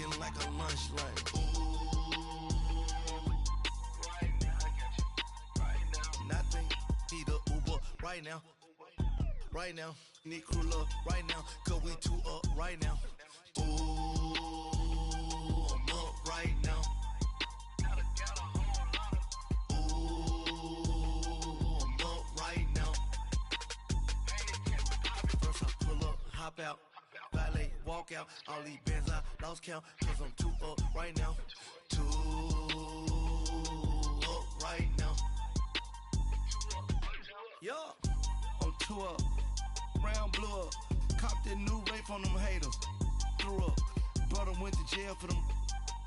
looking like a lunch line. Nothing, need a Uber right now. Right now, need crew love right now, cause we two up right now. Ooh, I'm up right now. Ooh, I'm up right now. First I pull up, hop out, valet, walk out. All these bands I lost count, cause I'm two up right now. Two up right now. Yeah, I'm two up. Round blew up, copped that new rape on them haters. Threw up, brother went to jail for them.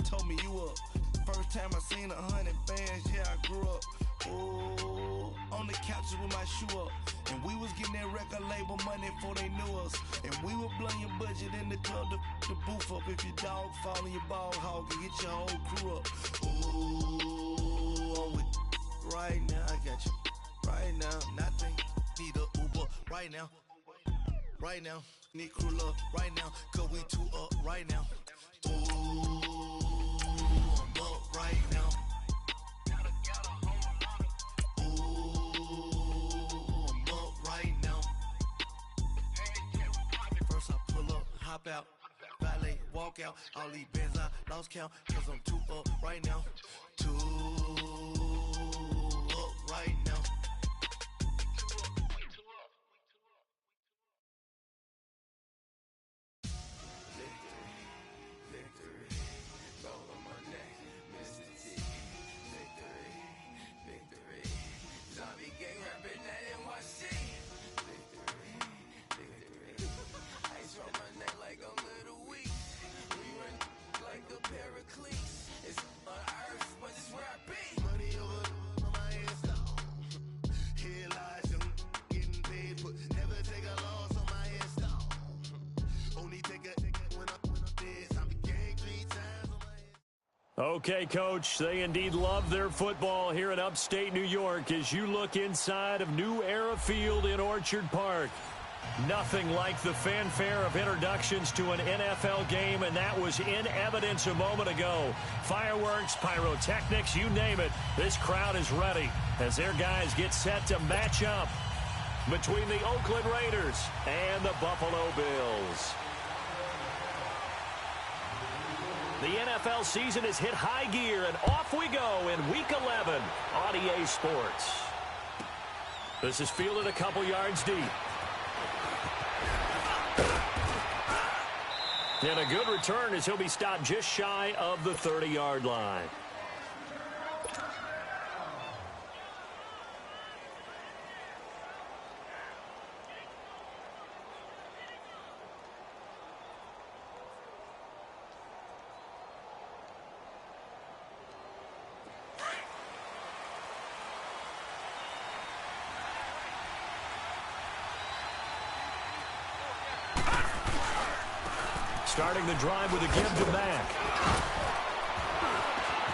Told me you up. First time I seen 100 bands, yeah, I grew up. Ooh, on the couches with my shoe up. And we was getting that record label money before they knew us. And we were blowing your budget in the club to the booth up. If your dog fall in your ball hog and get your whole crew up. Ooh, I'm with right now, I got you. Right now, nothing, need a Uber right now. Right now, need crew love right now, cause we two up right now. Ooh, I'm up right now. Ooh, I'm up right now. First I pull up, hop out, valet, walk out. All these bands I lost count, cause I'm two up right now. Two up right now. Okay, Coach, they indeed love their football here in upstate New York as you look inside of New Era Field in Orchard Park. Nothing like the fanfare of introductions to an NFL game, and that was in evidence a moment ago. Fireworks, pyrotechnics, you name it. This crowd is ready as their guys get set to match up between the Oakland Raiders and the Buffalo Bills. The NFL season has hit high gear, and off we go in Week 11 on EA Sports. This is fielded a couple yards deep. And a good return as he'll be stopped just shy of the 30-yard line. Starting the drive with a give to Mack.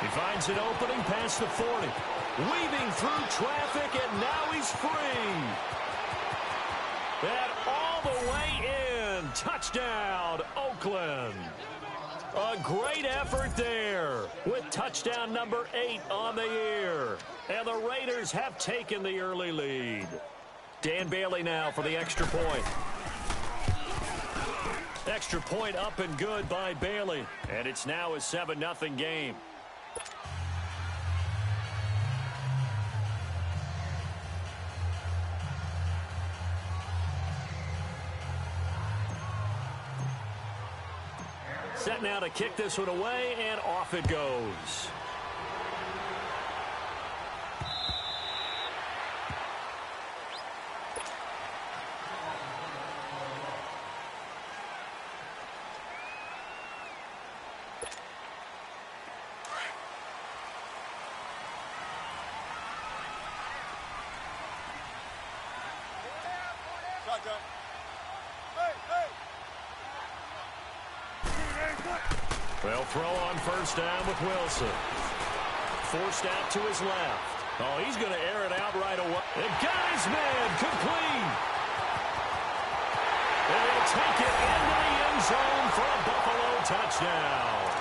He finds an opening past the 40. Weaving through traffic, and now he's free. And all the way in. Touchdown, Oakland. A great effort there with touchdown number 8 on the year. And the Raiders have taken the early lead. Dan Bailey now for the extra point. Extra point up and good by Bailey. And it's now a 7-0 game. Set now to kick this one away, and off it goes. Well, throw on first down with Wilson. Forced out to his left. Oh, he's going to air it out right away. And got his man complete. And he'll take it into the end zone for a Buffalo touchdown.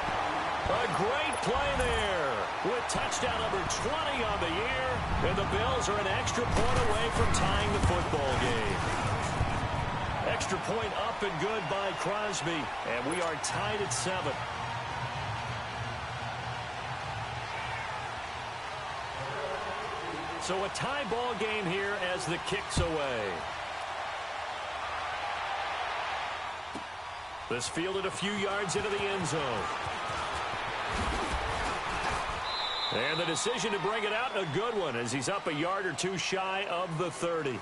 A great play there with touchdown number 20 on the year. And the Bills are an extra point away from tying the football game. Extra point up and good by Crosby. And we are tied at 7. So a tie ball game here as the kick's away. This fielded a few yards into the end zone. And the decision to bring it out, a good one, as he's up a yard or two shy of the 30.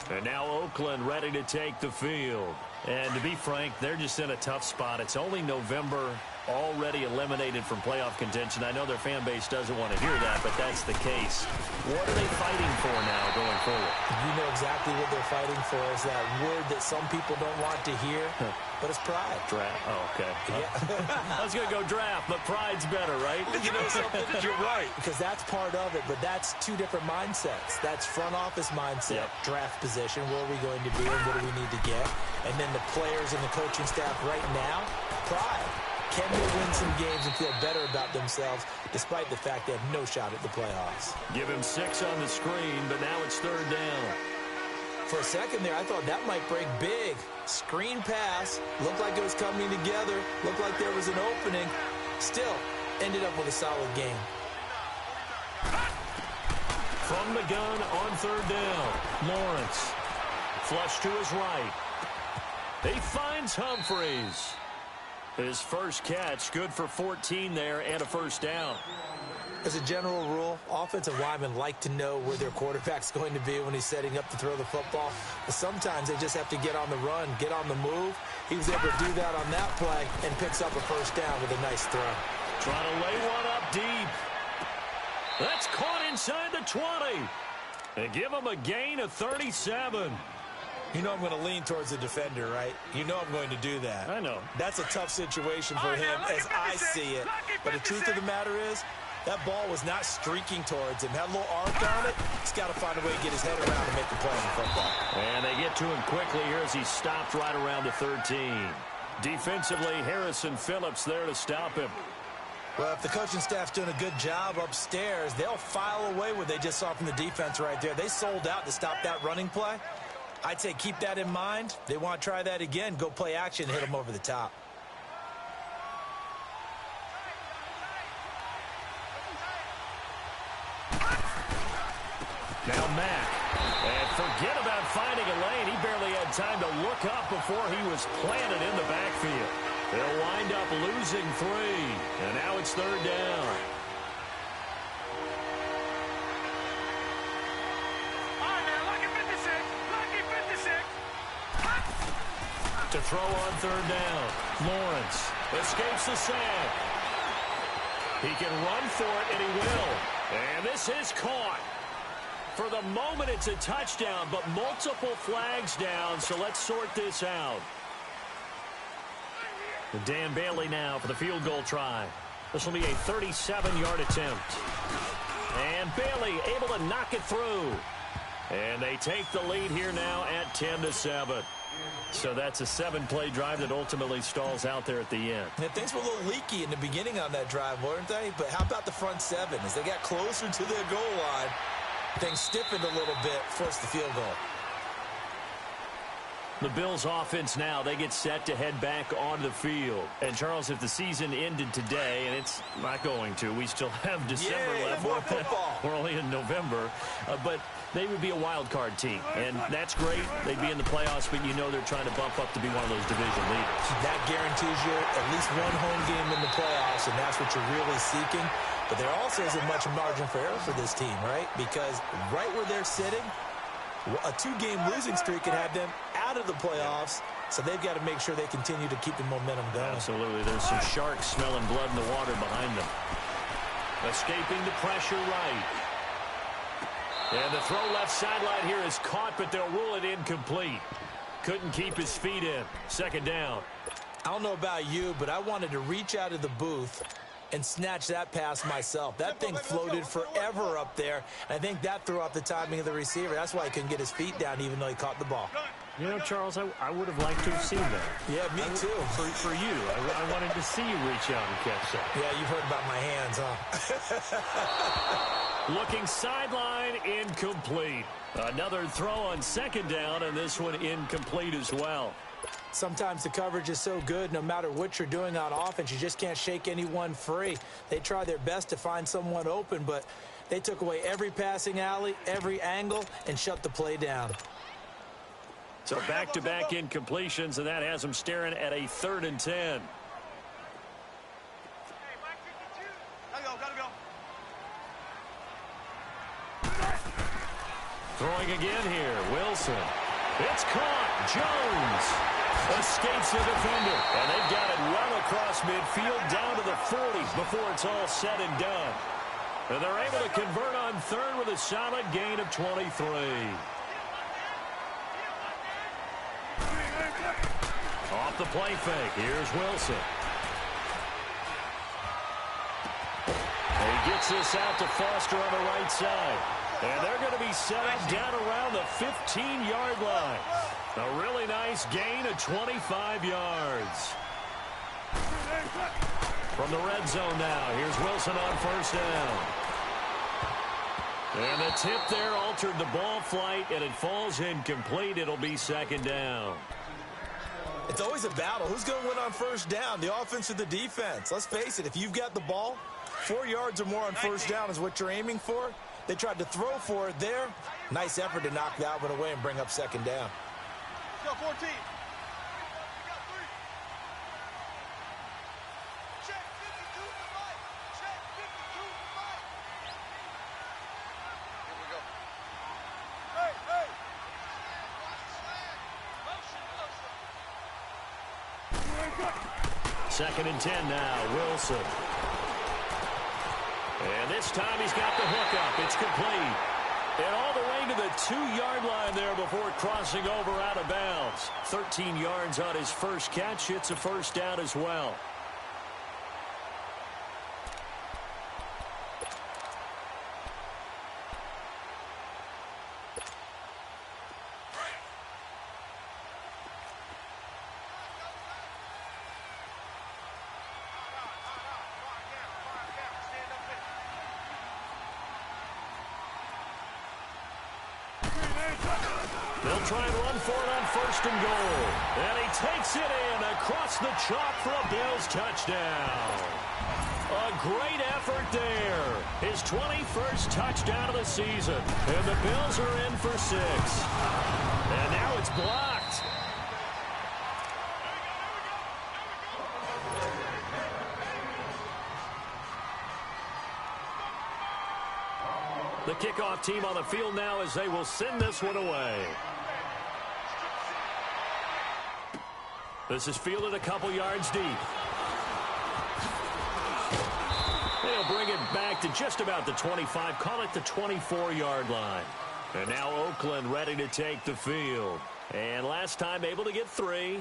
And now Oakland ready to take the field. And to be frank, they're just in a tough spot. It's only November, already eliminated from playoff contention. I know their fan base doesn't want to hear that, but that's the case. What are they fighting for now going forward? You know exactly what they're fighting for. Is that word that some people don't want to hear, but it's pride. Draft. Oh, okay. Yeah. I was going to go draft, but pride's better, right? You know something? You're right. Because that's part of it, but that's two different mindsets. That's front office mindset, draft position, where are we going to be and what do we need to get? And then the players and the coaching staff right now, pride. Can they win some games and feel better about themselves despite the fact they have no shot at the playoffs? Give him 6 on the screen, but now it's 3rd down. For a second there, I thought that might break big. Screen pass. Looked like it was coming together. Looked like there was an opening. Still, ended up with a solid game. From the gun on 3rd down. Lawrence. Flush to his right. He finds Humphreys. His first catch, good for 14 there and a 1st down. As a general rule, offensive linemen like to know where their quarterback's going to be when he's setting up to throw the football. But sometimes they just have to get on the run, get on the move. He was able to do that on that play and picks up a 1st down with a nice throw. Trying to lay one up deep. That's caught inside the 20. And give him a gain of 37. You know I'm going to lean towards the defender, right? You know I'm going to do that. I know. That's a tough situation for him as I see it. But the truth of the matter is, that ball was not streaking towards him. Had a little arc on it. He's got to find a way to get his head around and make the play on the football. And they get to him quickly here as he stopped right around the 13. Defensively, Harrison Phillips there to stop him. Well, if the coaching staff's doing a good job upstairs, they'll file away what they just saw from the defense right there. They sold out to stop that running play. I'd say keep that in mind. They want to try that again. Go play action, hit them over the top. Now Mack. And forget about finding a lane. He barely had time to look up before he was planted in the backfield. They'll wind up losing 3. And now it's 3rd down. To throw on 3rd down. Lawrence escapes the sack. He can run for it, and he will. And this is caught. For the moment, it's a touchdown, but multiple flags down, so let's sort this out. Dan Bailey now for the field goal try. This will be a 37-yard attempt. And Bailey able to knock it through. And they take the lead here now at 10-7. So that's a 7-play drive that ultimately stalls out there at the end. And things were a little leaky in the beginning on that drive, weren't they? But how about the front 7? As they got closer to their goal line, things stiffened a little bit, forced the field goal. The Bills offense now, they get set to head back onto the field. And, Charles, if the season ended today, and it's not going to, we still have December left. More football. We're only in November. But they would be a wild card team, and that's great. They'd be in the playoffs, but you know they're trying to bump up to be one of those division leaders. That guarantees you at least one home game in the playoffs, and that's what you're really seeking. But there also isn't much margin for error for this team, right? Because right where they're sitting, a 2-game losing streak could have them out of the playoffs, so they've got to make sure they continue to keep the momentum going. Absolutely. There's some sharks smelling blood in the water behind them. Escaping the pressure right. And the throw left sideline here is caught, but they'll rule it incomplete. Couldn't keep his feet in. 2nd down. I don't know about you, but I wanted to reach out of the booth and snatch that pass myself. That thing floated forever up there. And I think that threw off the timing of the receiver. That's why he couldn't get his feet down even though he caught the ball. You know, Charles, I would have liked to have seen that. Yeah, me too. For you, I wanted to see you reach out and catch that. Yeah, you've heard about my hands, huh? Looking sideline, incomplete. Another throw on second down, and this one incomplete as well. Sometimes the coverage is so good, no matter what you're doing on offense, you just can't shake anyone free. They try their best to find someone open, but they took away every passing alley, every angle, and shut the play down. So back-to-back incompletions, and that has them staring at a 3rd and 10. Throwing again here, Wilson. It's caught. Jones escapes the defender, and they've got it well across midfield down to the 40 before it's all said and done. And they're able to convert on 3rd with a solid gain of 23. Off the play fake, here's Wilson. He gets this out to Foster on the right side. And they're going to be set up down around the 15-yard line. A really nice gain of 25 yards. From the red zone now, here's Wilson on 1st down. And the tip there altered the ball flight, and it falls incomplete. It'll be 2nd down. It's always a battle. Who's going to win on 1st down, the offense or the defense? Let's face it, if you've got the ball, 4 yards or more on 1st down is what you're aiming for. They tried to throw for it there. Nice effort to knock that one away and bring up 2nd down. Go 14. Check 52 to right. Check 52 to right. Here we go. Hey, hey. Motion, 2nd and 10 now, Wilson. And this time he's got the hook up. It's complete. And all the way to the 2-yard line there before crossing over out of bounds. 13 yards on his first catch. It's a 1st down as well. They'll try and run for it on 1st and goal. And he takes it in across the chalk for a Bills touchdown. A great effort there. His 21st touchdown of the season. And the Bills are in for 6. And now it's blocked. The kickoff team on the field now as they will send this one away. This is fielded a couple yards deep. They'll bring it back to just about the 25, call it the 24-yard line. And now Oakland ready to take the field. And last time able to get 3.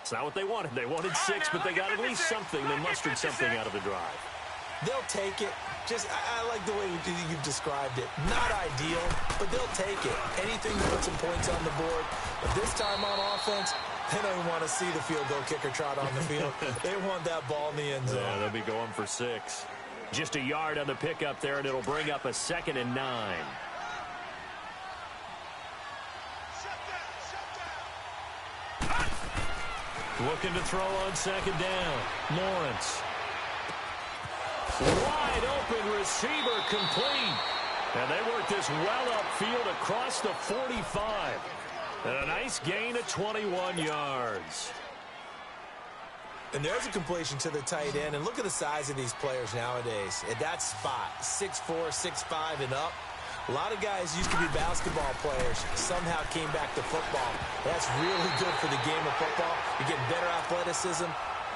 It's not what they wanted. They wanted 6, but they got at least something. They mustered something out of the drive. They'll take it. I like the way you've described it. Not ideal, but they'll take it. Anything to put some points on the board. But this time on offense, they don't even want to see the field goal kicker trot on the field. They want that ball in the end zone. Yeah, they'll be going for 6. Just a yard on the pickup there, and it'll bring up a 2nd and 9. Looking to throw on 2nd down. Lawrence. Wide open receiver complete. And they work this well upfield across the 45. And a nice gain of 21 yards. And there's a completion to the tight end. And look at the size of these players nowadays. At that spot, 6'4", 6'5", and up. A lot of guys used to be basketball players. Somehow came back to football. That's really good for the game of football. You're getting better athleticism.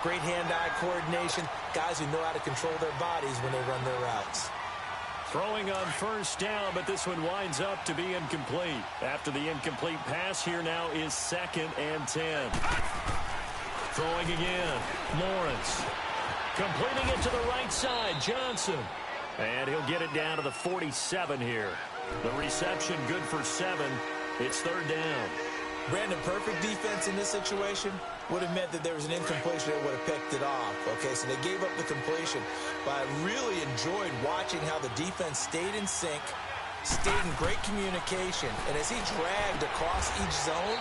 Great hand-eye coordination. Guys who know how to control their bodies when they run their routes. Throwing on 1st down, but this one winds up to be incomplete. After the incomplete pass, here now is 2nd and 10. Throwing again. Lawrence. Completing it to the right side. Johnson. And he'll get it down to the 47 here. The reception good for 7. It's 3rd down. Brandon, perfect defense in this situation would have meant that there was an incompletion that would have picked it off. Okay, so they gave up the completion. But I really enjoyed watching how the defense stayed in sync, stayed in great communication. And as he dragged across each zone,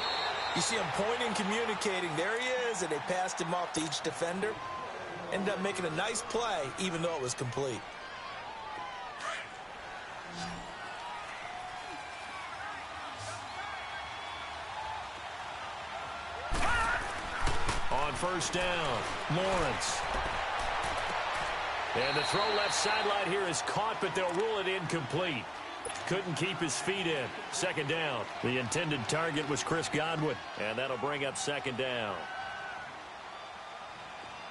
you see him pointing, communicating. There he is, and they passed him off to each defender. Ended up making a nice play, even though it was complete. On first down, Lawrence. And the throw left sideline here is caught, but they'll rule it incomplete. Couldn't keep his feet in. Second down. The intended target was Chris Godwin, and that'll bring up second down.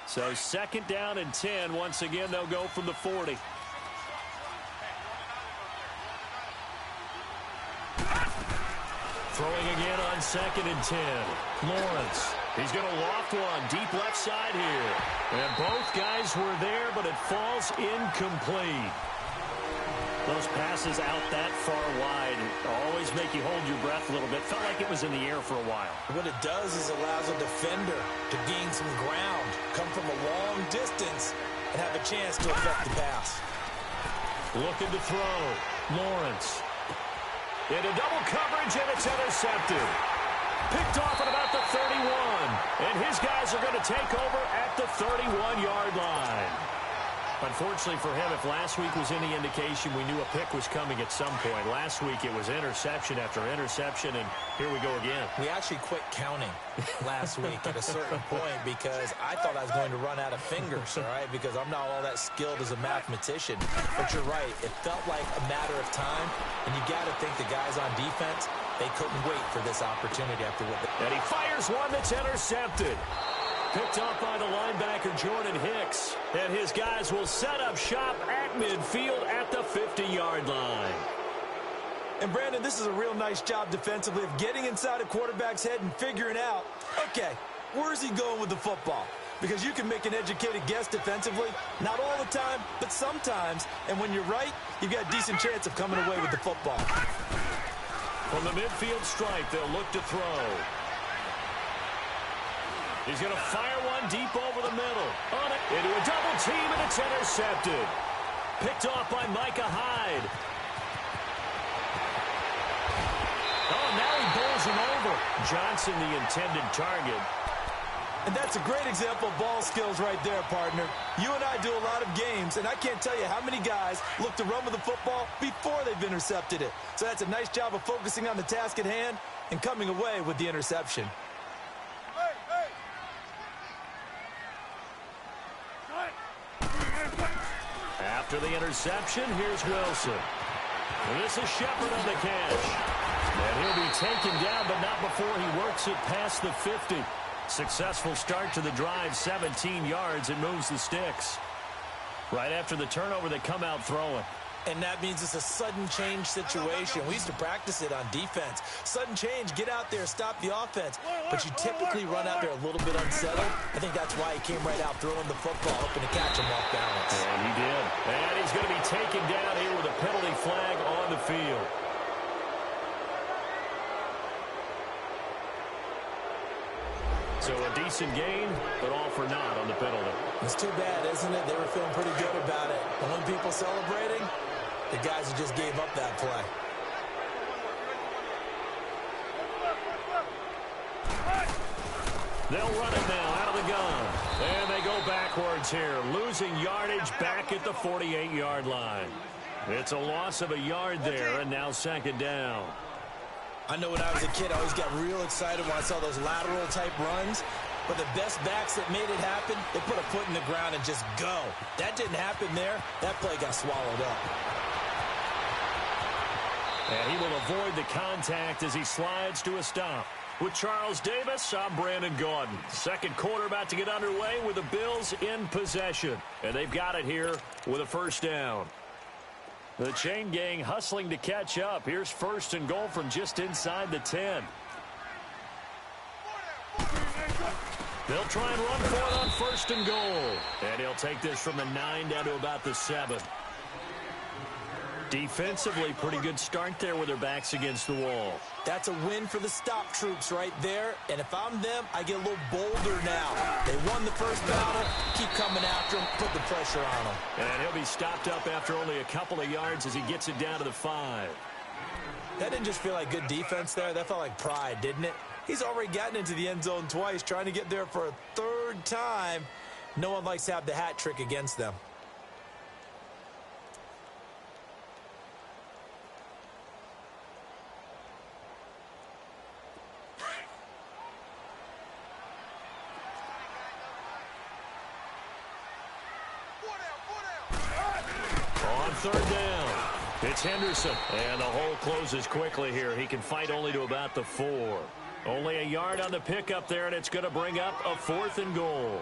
So second down and 10. Once again, they'll go from the 40. Throwing again on second and 10. Lawrence. He's going to loft one deep left side here. And both guys were there, but it falls incomplete. Those passes out that far wide always make you hold your breath a little bit. Felt like it was in the air for a while. What it does is allows a defender to gain some ground, come from a long distance, and have a chance to affect the pass. Looking to throw. Lawrence. Into double coverage, and it's intercepted. Picked off at about the 31. And his guys are going to take over at the 31-yard line. Unfortunately for him, if last week was any indication, we knew a pick was coming at some point. Last week it was interception after interception, and here we go again. We actually quit counting last week at a certain point because I thought I was going to run out of fingers, all right, because I'm not all that skilled as a mathematician. But you're right. It felt like a matter of time, and you got to think the guys on defense, they couldn't wait for this opportunity after what they... And he fires one that's intercepted. Picked up by the linebacker, Jordan Hicks. And his guys will set up shop at midfield at the 50-yard line. And, Brandon, this is a real nice job defensively of getting inside a quarterback's head and figuring out, okay, where's he going with the football? Because you can make an educated guess defensively, not all the time, but sometimes. And when you're right, you've got a decent chance of coming away with the football. From the midfield stripe, they'll look to throw. He's going to fire one deep over the middle. On it, into a double team, and it's intercepted. Picked off by Micah Hyde. Oh, now he bowls him over. Johnson, the intended target. And that's a great example of ball skills right there, partner. You and I do a lot of games, and I can't tell you how many guys look to run with the football before they've intercepted it. So that's a nice job of focusing on the task at hand and coming away with the interception. After the interception, here's Wilson. And this is Shepard on the catch. And he'll be taken down, but not before he works it past the 50. Successful start to the drive, 17 yards, and moves the sticks. Right after the turnover, they come out throwing. And that means it's a sudden change situation. We used to practice it on defense. Sudden change, get out there, stop the offense. But you typically run out there a little bit unsettled. I think that's why he came right out throwing the football, hoping to catch him off balance. And he did. And he's going to be taken down here with a penalty flag on the field. So a decent gain, but all for naught on the penalty. It's too bad, isn't it? They were feeling pretty good about it. And when people celebrating, the guys who just gave up that play. They'll run it now out of the gun. And they go backwards here, losing yardage back at the 48-yard line. It's a loss of a yard there, and now second down. I know when I was a kid, I always got real excited when I saw those lateral-type runs. But the best backs that made it happen, they put a foot in the ground and just go. That didn't happen there. That play got swallowed up. And he will avoid the contact as he slides to a stop. With Charles Davis, I'm Brandon Gaudin. Second quarter about to get underway with the Bills in possession. And they've got it here with a first down. The chain gang hustling to catch up. Here's first and goal from just inside the 10. They'll try and run for it on first and goal. And he'll take this from the 9 down to about the 7. Defensively, pretty good start there with their backs against the wall. That's a win for the stop troops right there. And if I'm them, I get a little bolder now. They won the first battle. Keep coming after them. Put the pressure on them. And he'll be stopped up after only a couple of yards as he gets it down to the 5. That didn't just feel like good defense there. That felt like pride, didn't it? He's already gotten into the end zone twice, trying to get there for a third time. No one likes to have the hat trick against them. Third down. It's Henderson. And the hole closes quickly here. He can fight only to about the 4. Only a yard on the pickup there, and it's going to bring up a 4th and goal.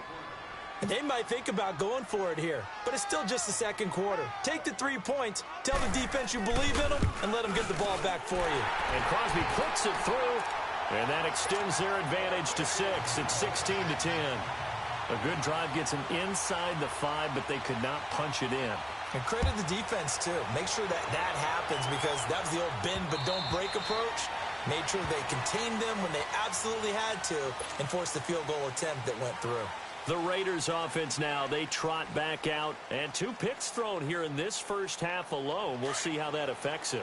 They might think about going for it here, but it's still just the second quarter. Take the 3 points, tell the defense you believe in them, and let them get the ball back for you. And Crosby puts it through, and that extends their advantage to 6. It's 16-10. A good drive gets them inside the 5, but they could not punch it in. And credit the defense, too. Make sure that happens because that was the old bend but don't break approach. Made sure they contained them when they absolutely had to and forced the field goal attempt that went through. The Raiders offense now, they trot back out. And 2 picks thrown here in this first half alone. We'll see how that affects him.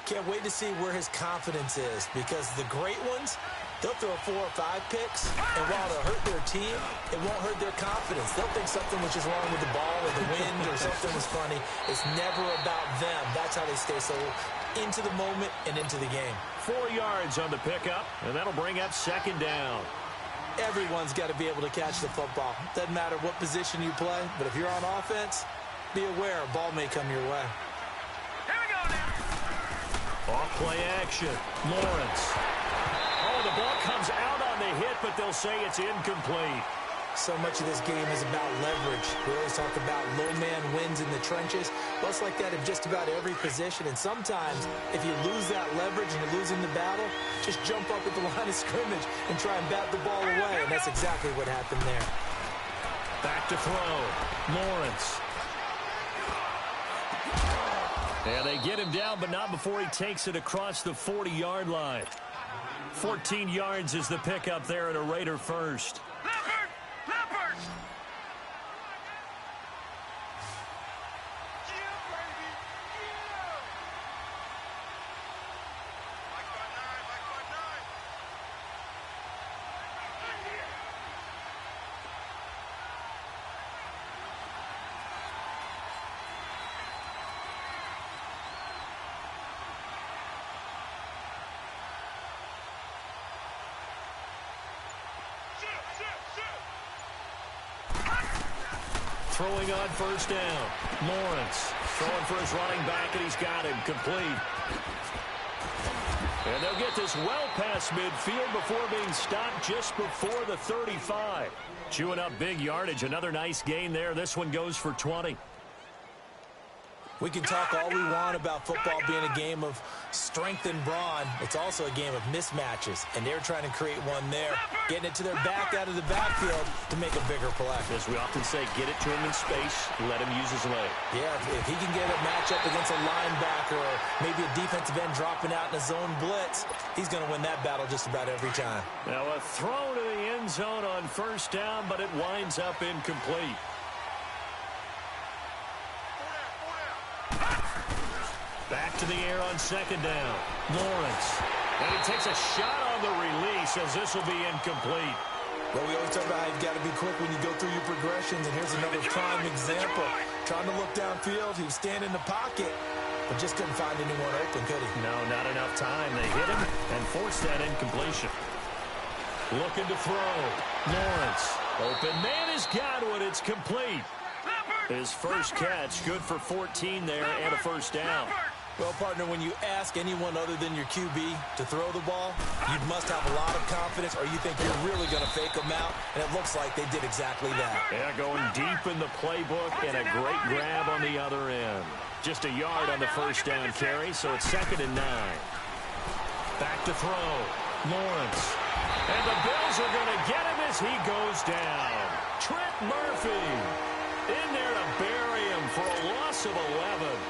Can't wait to see where his confidence is because the great ones, they'll throw 4 or 5 picks, and while it'll hurt their team, it won't hurt their confidence. They'll think something was just wrong with the ball or the wind or something was funny. It's never about them. That's how they stay so into the moment and into the game. 4 yards on the pickup, and that'll bring up 2nd down. Everyone's got to be able to catch the football. Doesn't matter what position you play, but if you're on offense, be aware a ball may come your way. Here we go now. Off play action. Lawrence. Oh, the ball comes out on the hit, but they'll say it's incomplete. So much of this game is about leverage. We always talk about low man wins in the trenches. Well, it's like that in just about every position. And sometimes, if you lose that leverage and you're losing the battle, just jump up at the line of scrimmage and try and bat the ball away. And that's exactly what happened there. Back to throw. Lawrence. And they get him down, but not before he takes it across the 40-yard line. 14 yards is the pickup there at a Raider first. Leopard! Leopard! Yeah, baby! Yeah! Mike by 9, Mike by 9. Throwing on first down. Lawrence throwing for his running back, and he's got him complete. And they'll get this well past midfield before being stopped just before the 35. Chewing up big yardage. Another nice gain there. This one goes for 20. We can talk all we want about football being a game of strength and brawn. It's also a game of mismatches, and they're trying to create one there, getting it to their back out of the backfield to make a bigger play. As we often say, get it to him in space, let him use his leg. Yeah, if he can get a matchup against a linebacker or maybe a defensive end dropping out in a zone blitz, he's going to win that battle just about every time. Now a throw to the end zone on first down, but it winds up incomplete. Back to the air on second down. Lawrence. And he takes a shot on the release as this will be incomplete. Well, we always talk about how you've got to be quick when you go through your progressions, and here's another prime example. Trying to look downfield, he was standing in the pocket, but just couldn't find anyone open, could he? No, not enough time. They hit him and forced that incompletion. Looking to throw. Lawrence. Open man has got one. It's complete. His first catch, good for 14 there and a first down. Well, partner, when you ask anyone other than your QB to throw the ball, you must have a lot of confidence or you think you're really going to fake them out, and it looks like they did exactly that. Yeah, going deep in the playbook and a great grab on the other end. Just a yard on the first down carry, so it's 2nd and 9. Back to throw. Lawrence. And the Bills are going to get him as he goes down. Trent Murphy in there to bury him for a loss of 11.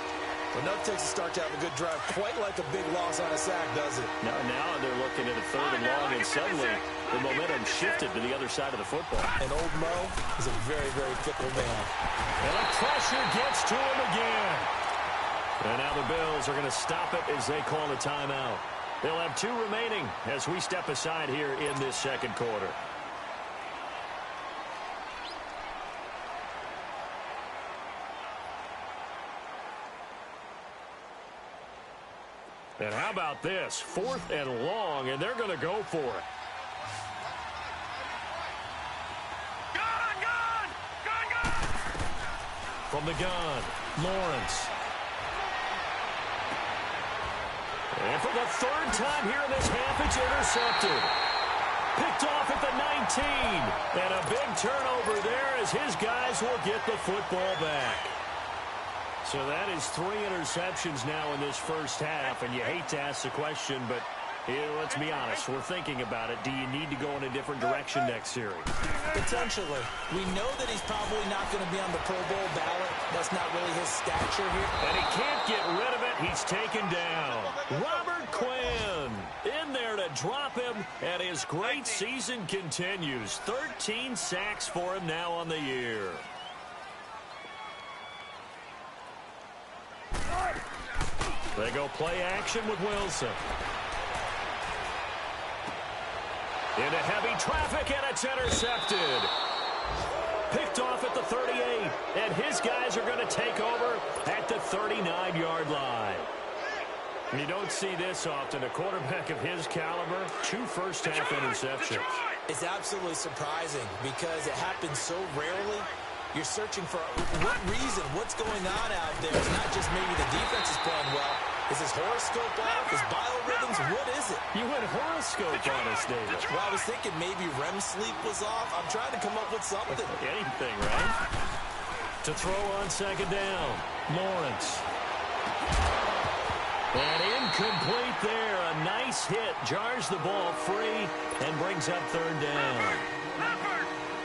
Enough takes to start to have a good drive, quite like a big loss on a sack, does it? Now they're looking at a 3rd and long, and suddenly the momentum shifted to the other side of the football. And old Mo is a very, very fickle man. And the pressure gets to him again. And now the Bills are going to stop it as they call a timeout. They'll have 2 remaining as we step aside here in this second quarter. And how about this? 4th and long, and they're going to go for it. From the gun, Lawrence. And for the 3rd time here in this half, it's intercepted. Picked off at the 19. And a big turnover there as his guys will get the football back. So that is 3 interceptions now in this first half, and you hate to ask the question, but let's be honest, we're thinking about it. Do you need to go in a different direction next series? Potentially. We know that he's probably not going to be on the Pro Bowl ballot. That's not really his stature here. And he can't get rid of it. He's taken down. Robert Quinn in there to drop him, and his great season continues. 13 sacks for him now on the year. They go play action with Wilson. Into heavy traffic, and it's intercepted. Picked off at the 38, and his guys are going to take over at the 39-yard line. You don't see this often. A quarterback of his caliber, 2 first-half interceptions. It's absolutely surprising because it happens so rarely. You're searching for what reason, what's going on out there. It's not just maybe the defense is playing well. Is his horoscope off? His biorhythms? What is it? You went horoscope on us, David. Well, I was thinking maybe REM sleep was off. I'm trying to come up with something. Anything, right? To throw on 2nd down, Lawrence. And incomplete there. A nice hit. Jars the ball free and brings up 3rd down.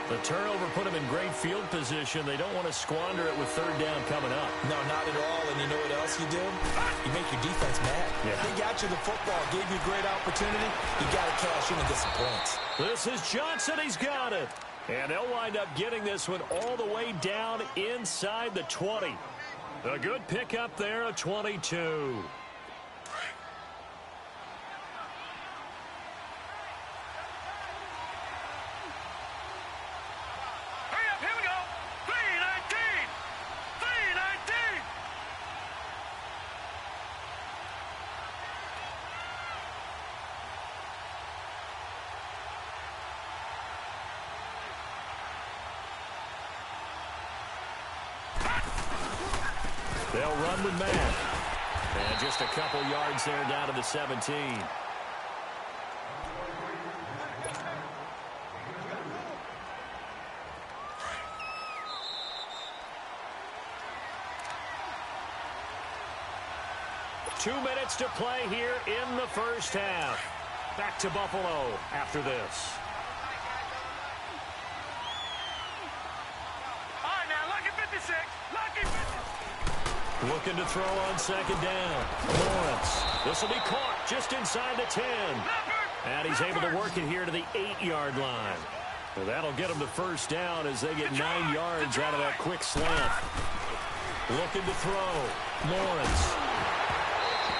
The turnover put him in great field position. They don't want to squander it with 3rd down coming up. No, not at all. And you know what else you do? You make your defense mad. Yeah. They got you the football, gave you a great opportunity. You got to cash in and get some points. This is Johnson. He's got it. And they'll wind up getting this one all the way down inside the 20. A good pickup there, a 22. They'll run with Matt. And just a couple yards there down to the 17. Two minutes to play here in the first half. Back to Buffalo after this. All right, now, lucky 56. Lucky 56. Looking to throw on 2nd down. Lawrence. This will be caught just inside the 10. And he's able to work it here to the 8-yard line. So that'll get him to 1st down as they get 9 yards out of that quick slant. Looking to throw. Lawrence.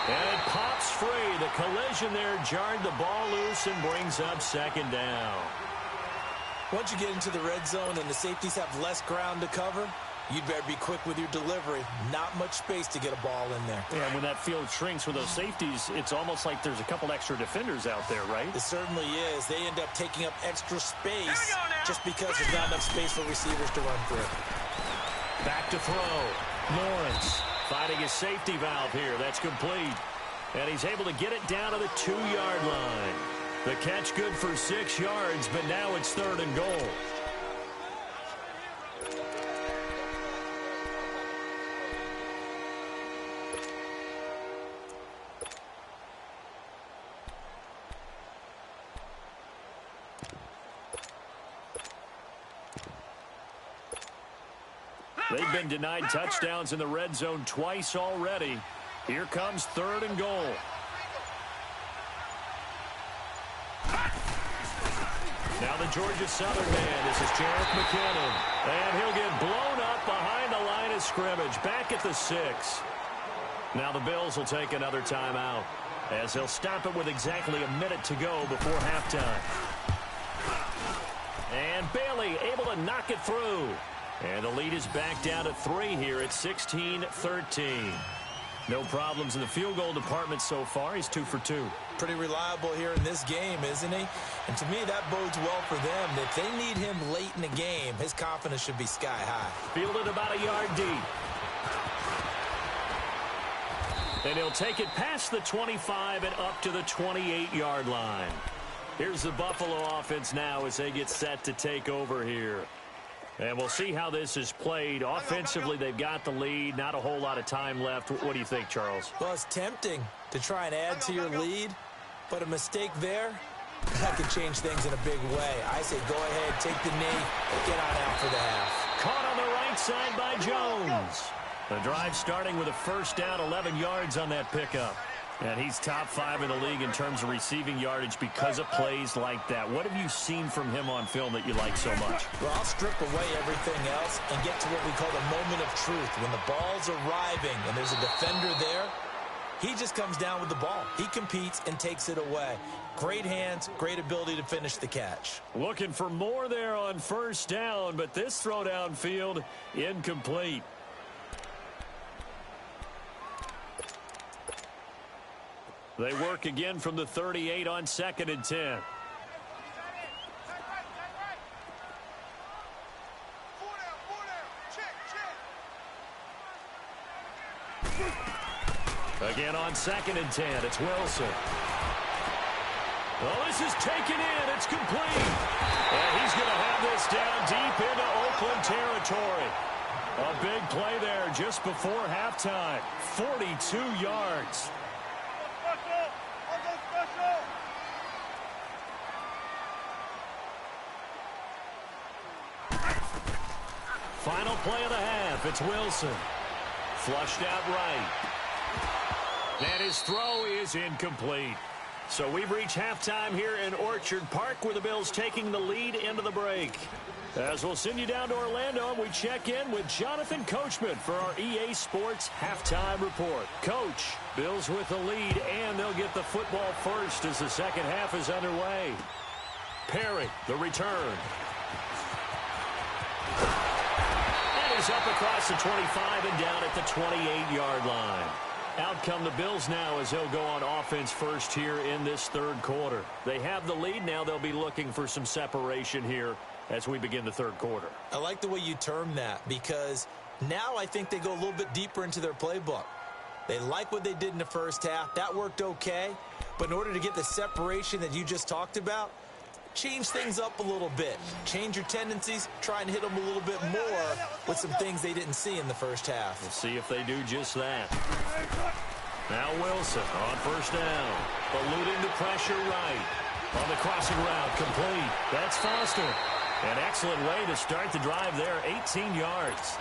And it pops free. The collision there jarred the ball loose and brings up 2nd down. Once you get into the red zone and the safeties have less ground to cover, you'd better be quick with your delivery. Not much space to get a ball in there. Yeah, when that field shrinks with those safeties, it's almost like there's a couple extra defenders out there, right? It certainly is. They end up taking up extra space just because there's not enough space for receivers to run through. Back to throw. Lawrence finding his safety valve here. That's complete. And he's able to get it down to the 2-yard line. The catch good for 6 yards, but now it's 3rd and goal. They've been denied touchdowns in the red zone twice already. Here comes 3rd and goal. Now the Georgia Southern man. This is Jareth McKinnon. And he'll get blown up behind the line of scrimmage. Back at the 6. Now the Bills will take another timeout, as they'll stop it with exactly a minute to go before halftime. And Bailey able to knock it through. And the lead is back down to 3 here at 16-13. No problems in the field goal department so far. He's 2 for 2. Pretty reliable here in this game, isn't he? And to me, that bodes well for them. If they need him late in the game, his confidence should be sky high. Fielded about a yard deep. And he'll take it past the 25 and up to the 28-yard line. Here's the Buffalo offense now as they get set to take over here. And we'll see how this is played. Offensively, they've got the lead. Not a whole lot of time left. What do you think, Charles? Well, it's tempting to try and add to your lead, but a mistake there, that could change things in a big way. I say go ahead, take the knee, get on out for the half. Caught on the right side by Jones. The drive starting with a first down, 11 yards on that pickup. And he's top 5 in the league in terms of receiving yardage because of plays like that. What have you seen from him on film that you like so much? Well, I'll strip away everything else and get to what we call the moment of truth. When the ball's arriving and there's a defender there, he just comes down with the ball. He competes and takes it away. Great hands, great ability to finish the catch. Looking for more there on first down, but this throw downfield incomplete. They work again from the 38 on 2nd and 10. Again on 2nd and 10, it's Wilson. Well, this is taken in. It's complete. And he's going to have this down deep into Oakland territory. A big play there just before halftime. 42 yards. Final play of the half. It's Wilson. Flushed out right. And his throw is incomplete. So we've reached halftime here in Orchard Park, where the Bills taking the lead into the break. As we'll send you down to Orlando, and we check in with Jonathan Coachman for our EA Sports Halftime Report. Coach, Bills with the lead, and they'll get the football first as the second half is underway. Perry, the return. And he's up across the 25 and down at the 28-yard line. Out come the Bills now as they'll go on offense first here in this third quarter. They have the lead now. They'll be looking for some separation here as we begin the third quarter. I like the way you term that, because now I think they go a little bit deeper into their playbook. They like what they did in the first half. That worked okay. But in order to get the separation that you just talked about, change things up a little bit. Change your tendencies. Try and hit them a little bit more with some things they didn't see in the first half. We'll see if they do just that. Now Wilson on first down. Eluding the pressure right. On the crossing route, complete. That's Foster. An excellent way to start the drive there. 18 yards.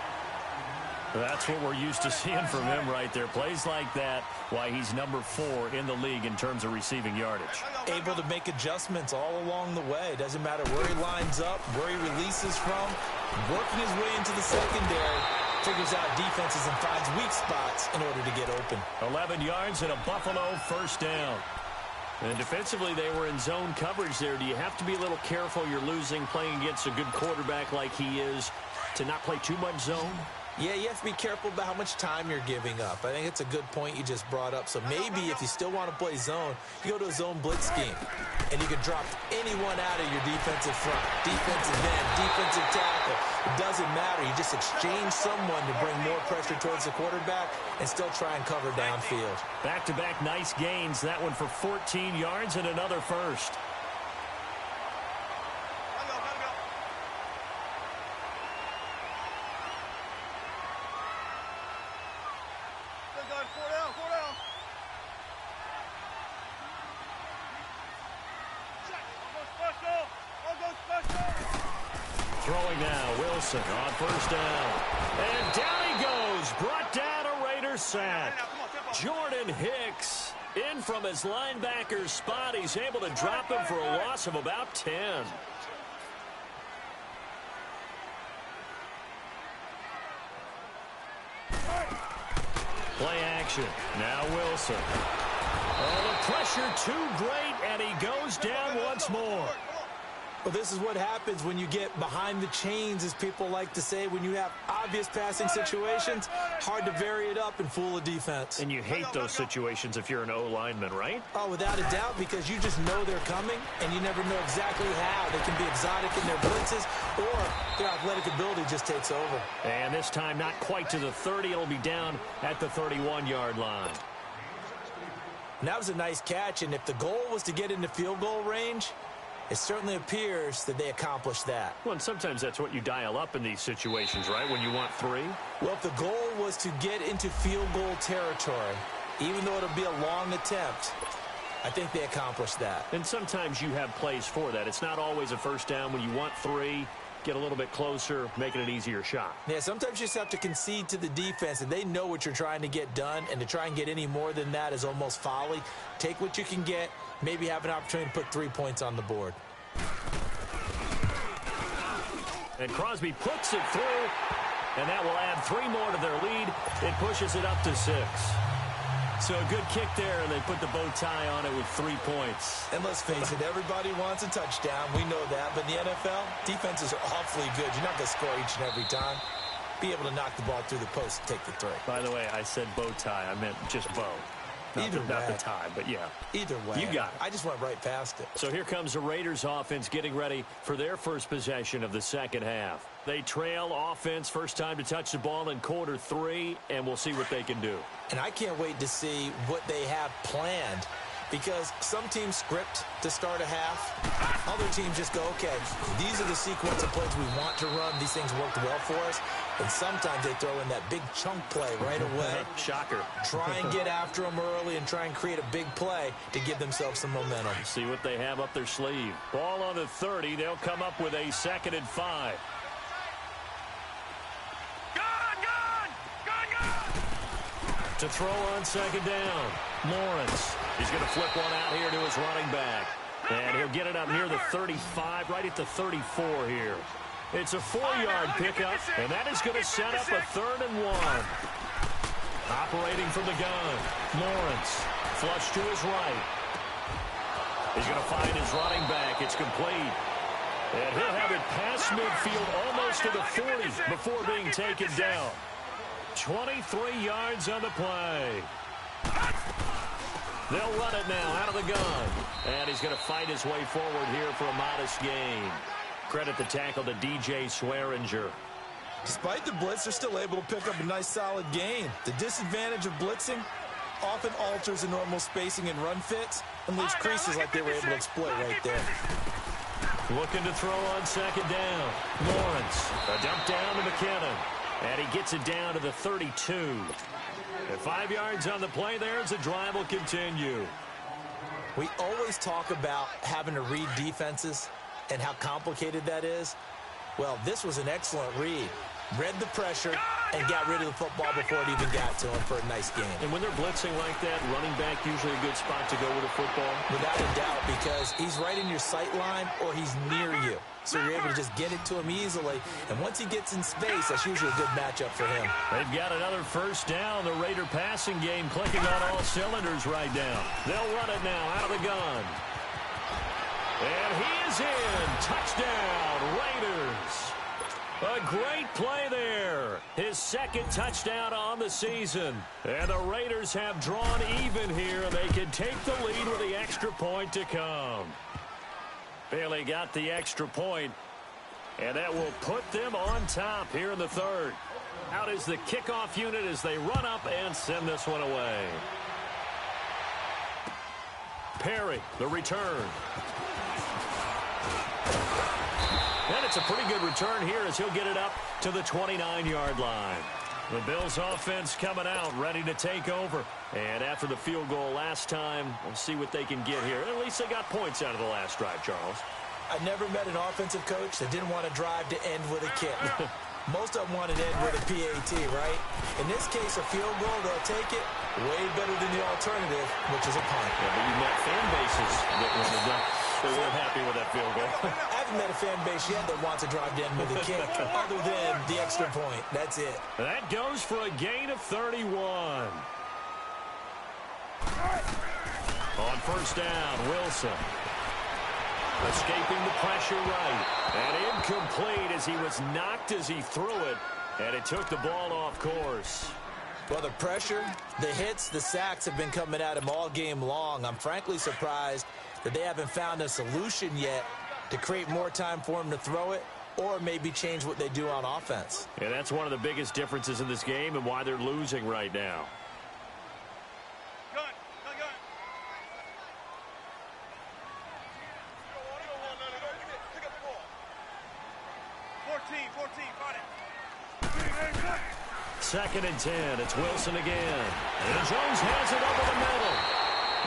That's what we're used to seeing from him right there. Plays like that, why he's number 4 in the league in terms of receiving yardage. Able to make adjustments all along the way. Doesn't matter where he lines up, where he releases from. Working his way into the secondary. Figures out defenses and finds weak spots in order to get open. 11 yards and a Buffalo first down. And defensively, they were in zone coverage there. Do you have to be a little careful? You're losing, playing against a good quarterback like he is, to not play too much zone? Yeah, you have to be careful about how much time you're giving up. I think it's a good point you just brought up. So maybe if you still want to play zone, you go to a zone blitz scheme. And you can drop anyone out of your defensive front, defensive end, defensive tackle. It doesn't matter. You just exchange someone to bring more pressure towards the quarterback and still try and cover downfield. Back-to-back nice gains. That one for 14 yards and another first. Throwing now, Wilson on first down. And down he goes. Brought down a Raiders sack. Jordan Hicks in from his linebacker spot. He's able to drop him for a loss of about 10. Play action. Now Wilson. Oh, the pressure too great, and he goes down once more. Well, this is what happens when you get behind the chains, as people like to say. When you have obvious passing situations, hard to vary it up and fool a defense. And you hate those situations if you're an O-lineman, right? Oh, without a doubt, because you just know they're coming, and you never know exactly how. They can be exotic in their blitzes, or their athletic ability just takes over. And this time, not quite to the 30. It'll be down at the 31-yard line. And that was a nice catch, and if the goal was to get into field goal range, it certainly appears that they accomplished that. Well, and sometimes that's what you dial up in these situations, right, when you want 3? Well, if the goal was to get into field goal territory, even though it'll be a long attempt, I think they accomplished that. And sometimes you have plays for that. It's not always a first down. When you want 3, get a little bit closer, making it an easier shot. Yeah, sometimes you just have to concede to the defense, and they know what you're trying to get done, and to try and get any more than that is almost folly. Take what you can get, maybe have an opportunity to put 3 points on the board. And Crosby puts it through, and that will add 3 more to their lead. It pushes it up to 6. So a good kick there, and they put the bow tie on it with 3 points. And let's face it, everybody wants a touchdown. We know that. But in the NFL, defenses are awfully good. You're not going to score each and every time. Be able to knock the ball through the post and take the 3. By the way, I said bow tie. I meant just bow. Not the tie, but yeah. Either way. You got it. I just went right past it. So here comes the Raiders offense getting ready for their first possession of the second half. They trail offense, first time to touch the ball in quarter 3, and we'll see what they can do. And I can't wait to see what they have planned, because some teams script to start a half. Other teams just go, okay, these are the sequence of plays we want to run. These things worked well for us. And sometimes they throw in that big chunk play right away. Shocker. Try and get after them early and try and create a big play to give themselves some momentum. See what they have up their sleeve. Ball on the 30. They'll come up with a 2nd and 5. To throw on 2nd down. Lawrence. He's going to flip one out here to his running back. And he'll get it up near the 35, right at the 34 here. It's a 4-yard pickup, and that is going to set up a 3rd and 1. Operating from the gun. Lawrence. Flush to his right. He's going to find his running back. It's complete. And he'll have it past midfield almost to the 40 before being taken down. 23 yards on the play. They'll run it now out of the gun. And he's going to fight his way forward here for a modest gain. Credit the tackle to DJ Swearinger. Despite the blitz, they're still able to pick up a nice solid gain. The disadvantage of blitzing often alters the normal spacing and run fits and leaves creases like they were able to exploit right there. Looking to throw on 2nd down. Lawrence. A dump down to McKinnon. And he gets it down to the 32. And 5 yards on the play there as the drive will continue. We always talk about having to read defenses and how complicated that is. Well, this was an excellent read. Read the pressure and got rid of the football before it even got to him for a nice game. And when they're blitzing like that, running back usually a good spot to go with a football? Without a doubt, because he's right in your sight line or he's near you. So you're able to just get it to him easily. And once he gets in space, that's usually a good matchup for him. They've got another first down. The Raider passing game clicking on all cylinders right now. They'll run it now out of the gun. And he is in. Touchdown, Raiders. A great play there. His 2nd touchdown on the season. And the Raiders have drawn even here. They can take the lead with the extra point to come. Bailey got the extra point, and that will put them on top here in the 3rd. Out is the kickoff unit as they run up and send this one away. Perry, the return. And it's a pretty good return here as he'll get it up to the 29-yard line. The Bills offense coming out, ready to take over. And after the field goal last time, we'll see what they can get here. At least they got points out of the last drive, Charles. I never met an offensive coach that didn't want to drive to end with a kick. Most of them want to end with a PAT, right? In this case, a field goal, they'll take it way better than the alternative, which is a punt. Yeah, but you met fan bases that weren't happy with that field goal. I haven't met a fan base yet that wants to drive to end with a kick other than the extra point. That's it. That goes for a gain of 31. On first down, Wilson. Escaping the pressure right. And incomplete as he was knocked as he threw it. And it took the ball off course. Well, the pressure, the hits, the sacks have been coming at him all game long. I'm frankly surprised that they haven't found a solution yet to create more time for him to throw it or maybe change what they do on offense. Yeah, that's one of the biggest differences in this game and why they're losing right now. Gun. 14, got it. Second and 10. It's Wilson again. And Jones has it over the middle.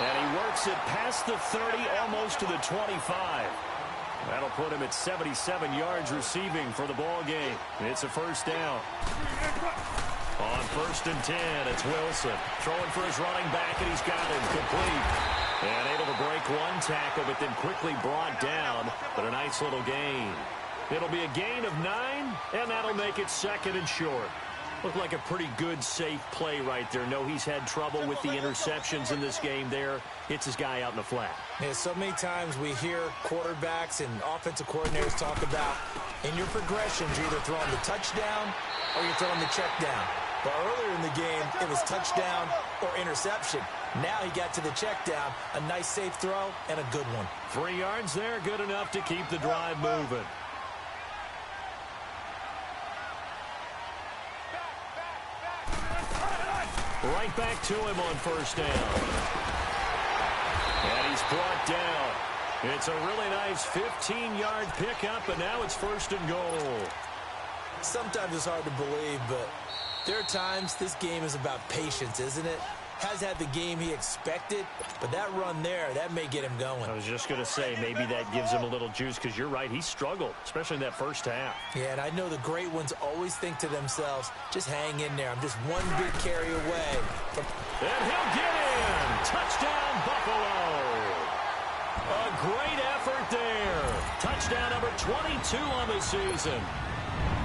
And he works it past the 30, almost to the 25. That'll put him at 77 yards receiving for the ball game. It's a first down. On first and 10, it's Wilson. Throwing for his running back, and he's got him complete. And able to break one tackle, but then quickly brought down. But a nice little gain. It'll be a gain of 9, and that'll make it second and short. Looked like a pretty good, safe play right there. No, he's had trouble with the interceptions in this game there. Hits his guy out in the flat. Yeah, so many times we hear quarterbacks and offensive coordinators talk about in your progressions, you're either throwing the touchdown or you're throwing the check down. But earlier in the game, it was touchdown or interception. Now he got to the check down. A nice, safe throw and a good one. 3 yards there, good enough to keep the drive moving. Right back to him on first down. And he's brought down. It's a really nice 15-yard pickup, and now it's first and goal. Sometimes it's hard to believe, but there are times this game is about patience, isn't it? Has had the game he expected, but that run there, that may get him going. I was just going to say, maybe that gives him a little juice, because you're right, he struggled, especially in that first half. Yeah, and I know the great ones always think to themselves, just hang in there. I'm just one big carry away. And he'll get in! Touchdown, Buffalo! A great effort there. Touchdown number 22 on the season.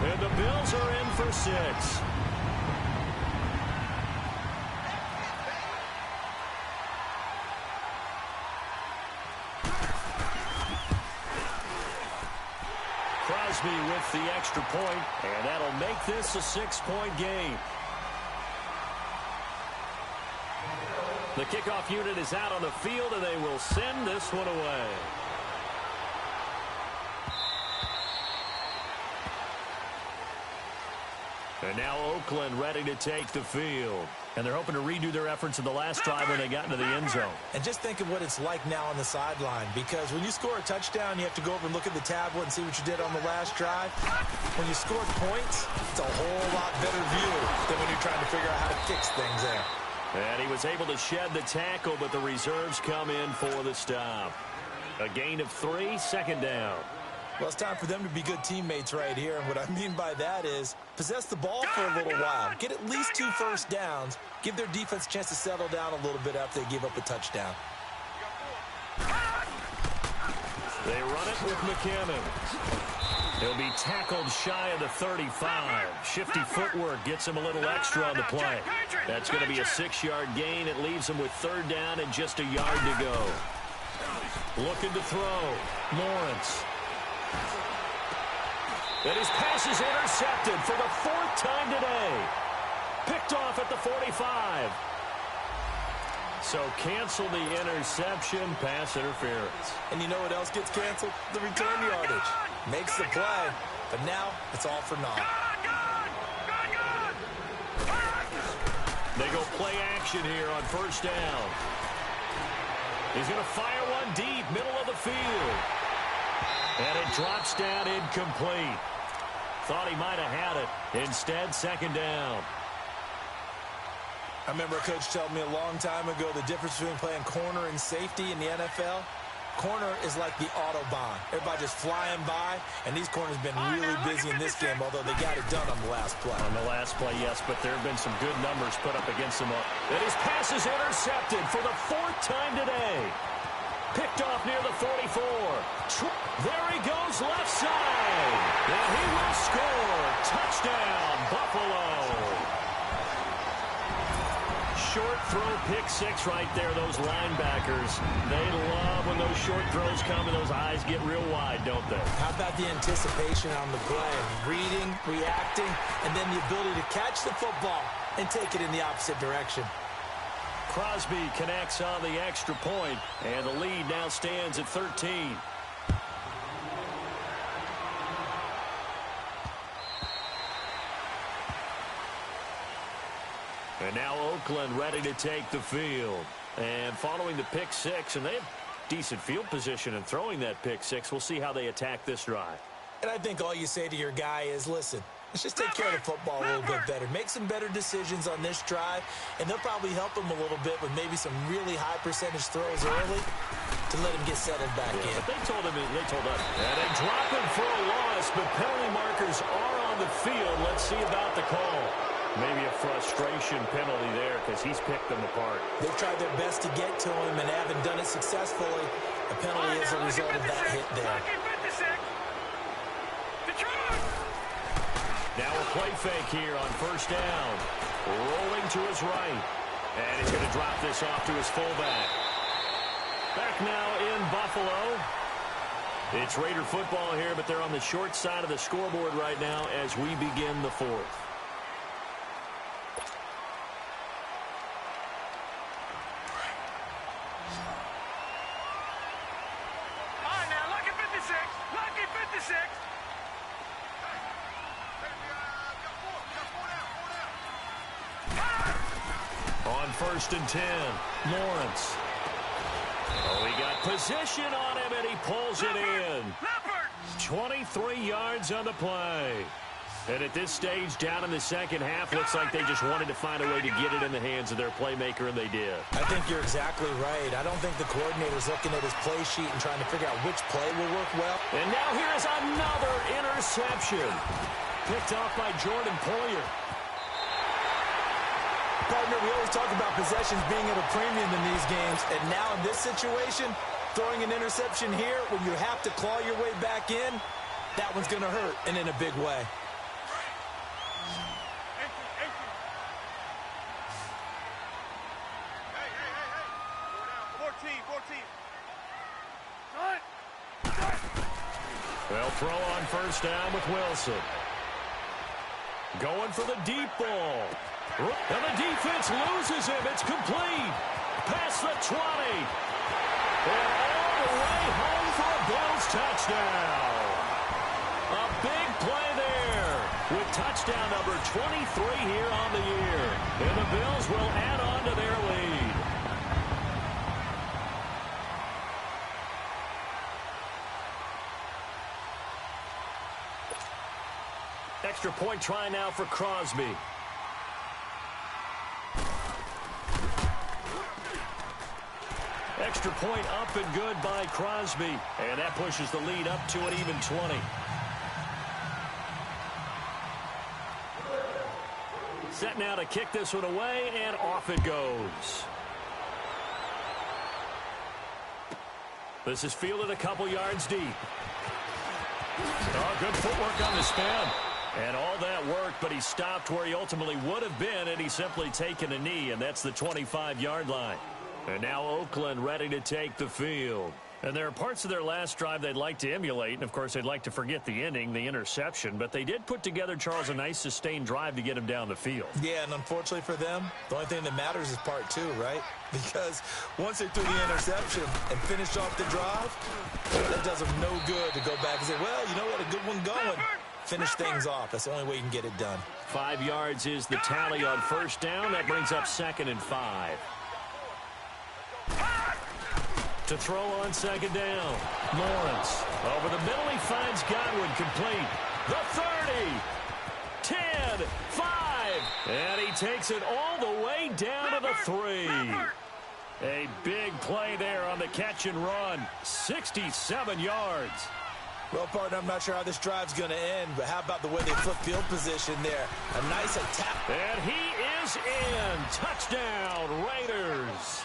And the Bills are in for 6. With the extra point, and that'll make this a 6-point game. The kickoff unit is out on the field, and they will send this one away. And now Oakland ready to take the field. And they're hoping to redo their efforts in the last drive when they got into the end zone. And just think of what it's like now on the sideline, because when you score a touchdown, you have to go over and look at the tablet and see what you did on the last drive. When you scored points, it's a whole lot better view than when you're trying to figure out how to fix things there. And he was able to shed the tackle, but the reserves come in for the stop. A gain of 3, second down. Well, it's time for them to be good teammates right here. And what I mean by that is possess the ball for a little while. Get at least 2 first downs. Give their defense a chance to settle down a little bit after they give up a touchdown. They run it with McKinnon. He'll be tackled shy of the 35. Shifty footwork gets him a little extra on the play. That's going to be a 6-yard gain. It leaves him with third down and just a yard to go. Looking to throw. Lawrence. And his pass is intercepted for the 4th time today. Picked off at the 45. So cancel the interception, pass interference. And you know what else gets canceled? The return yardage. Makes the play, but now it's all for naught. They go play action here on first down. He's going to fire one deep, middle of the field. And it drops down incomplete. Thought he might have had it. Instead, second down. I remember a coach telling me a long time ago the difference between playing corner and safety in the NFL. Corner is like the Autobahn. Everybody just flying by, and these corners have been really busy in this game, although they got it done on the last play. On the last play, yes, but there have been some good numbers put up against them. And his pass is intercepted for the 4th time today. Picked off near the 44. There he goes left side. And he will score. Touchdown, Buffalo. Short throw, pick 6 right there, those linebackers. They love when those short throws come and those eyes get real wide, don't they? How about the anticipation on the play? Reading, reacting, and then the ability to catch the football and take it in the opposite direction. Crosby connects on the extra point, and the lead now stands at 13. And now Oakland ready to take the field. And following the pick 6, and they have decent field position in throwing that pick 6. We'll see how they attack this drive. And I think all you say to your guy is, listen, let's just take care of the football a little bit better. Make some better decisions on this drive, and they'll probably help him a little bit with maybe some really high percentage throws early to let him get settled back in. But they told us. And they drop him for a loss, but penalty markers are on the field. Let's see about the call. Maybe a frustration penalty there because he's picked them apart. They've tried their best to get to him and haven't done it successfully. A penalty is a result of that hit there. Now a play fake here on first down. Rolling to his right. And he's going to drop this off to his fullback. Back now in Buffalo. It's Raider football here, but they're on the short side of the scoreboard right now as we begin the 4th. On 1st and 10, Lawrence. Oh, he got position on him, and he pulls it in. 23 yards on the play. And at this stage, down in the second half, looks like they just wanted to find a way to get it in the hands of their playmaker, and they did. I think you're exactly right. I don't think the coordinator's looking at his play sheet and trying to figure out which play will work well. And now here's another interception. Picked off by Jordan Poyer. Partner, we always talk about possessions being at a premium in these games, and now in this situation, throwing an interception here when you have to claw your way back in, that one's going to hurt, and in a big way. They'll throw on first down with Wilson. Going for the deep ball. And the defense loses him. It's complete. Past the 20. And all the way home for a Bills touchdown. A big play there with touchdown number 23 here on the year. And the Bills will add on to their lead. Extra point try now for Crosby. Extra point up and good by Crosby. And that pushes the lead up to an even 20. Set now to kick this one away, and off it goes. This is fielded a couple yards deep. Oh, good footwork on the spin. And all that worked, but he stopped where he ultimately would have been, and he's simply taken a knee, and that's the 25-yard line. And now Oakland ready to take the field. And there are parts of their last drive they'd like to emulate, and of course they'd like to forget the ending, the interception, but they did put together, Charles, a nice sustained drive to get him down the field. Yeah, and unfortunately for them, the only thing that matters is part 2, right? Because once they threw the interception and finished off the drive, that does them no good to go back and say, well, you know what, a good one going. Finish things off. That's the only way you can get it done. 5 yards is the tally on first down. That brings up 2nd and 5. To throw on second down. Lawrence. Over the middle, he finds Godwin complete. The 30. 10. 5. And he takes it all the way down to the 3. A big play there on the catch and run. 67 yards. Well, partner, I'm not sure how this drive's going to end, but how about the way they flip field position there? A nice attack. And he is in. Touchdown, Raiders.